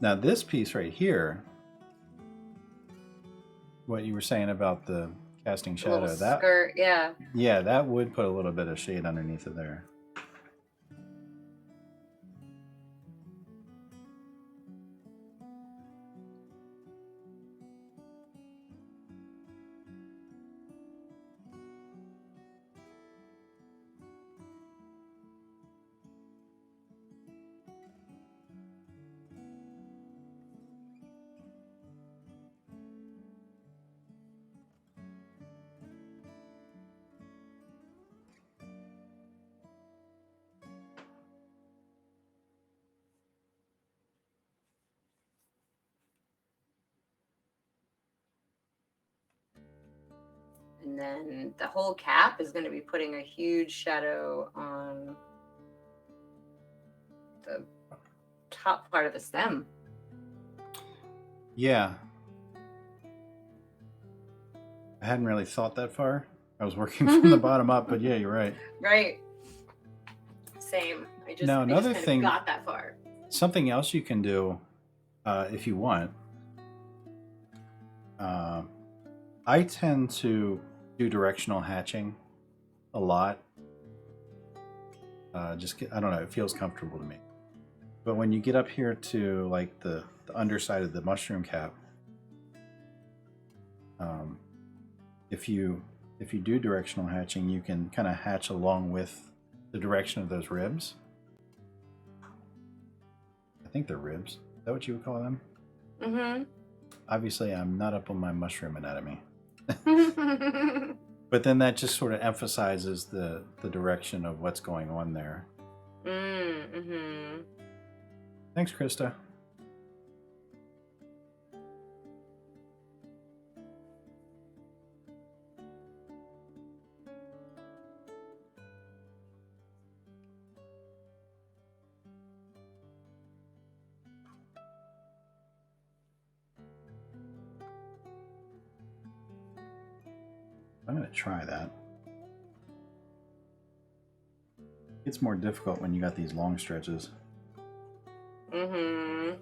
Now this piece right here, what you were saying about the casting shadow, that
skirt, yeah.
Yeah, that would put a little bit of shade underneath it there.
And then the whole cap is going to be putting a huge shadow on the top part of the stem.
Yeah. I hadn't really thought that far. I was working from the bottom up, but yeah, you're right.
Right. Same. I just,
Now,
I just
another
kind of
thing-
got that far.
Something else you can do, if you want. I tend to do directional hatching a lot. I don't know, it feels comfortable to me. But when you get up here to like the underside of the mushroom cap, if you do directional hatching, you can kind of hatch along with the direction of those ribs. I think they're ribs. Is that what you would call them?
Mm-hmm.
Obviously, I'm not up on my mushroom anatomy. But then that just sort of emphasizes the direction of what's going on there.
Mm-hmm.
Thanks, Krista. I'm going to try that. It's more difficult when you got these long stretches.
Mm-hmm.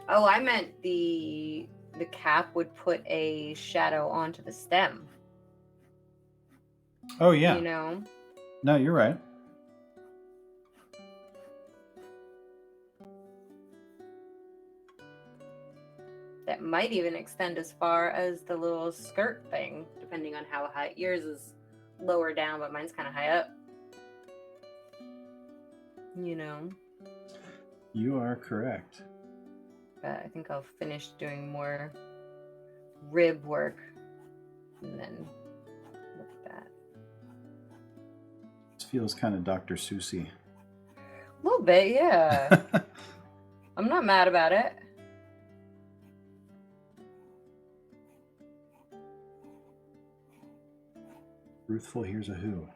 Oh, I meant the cap would put a shadow onto the stem.
Oh, yeah.
You know?
No, you're right.
That might even extend as far as the little skirt thing, depending on how high. Yours is lower down, but mine's kind of high up. You know?
You are correct.
But I think I'll finish doing more rib work and then look at that.
This feels kind of Dr. Seussy.
A little bit, yeah. I'm not mad about it.
Ruthful, here's a who.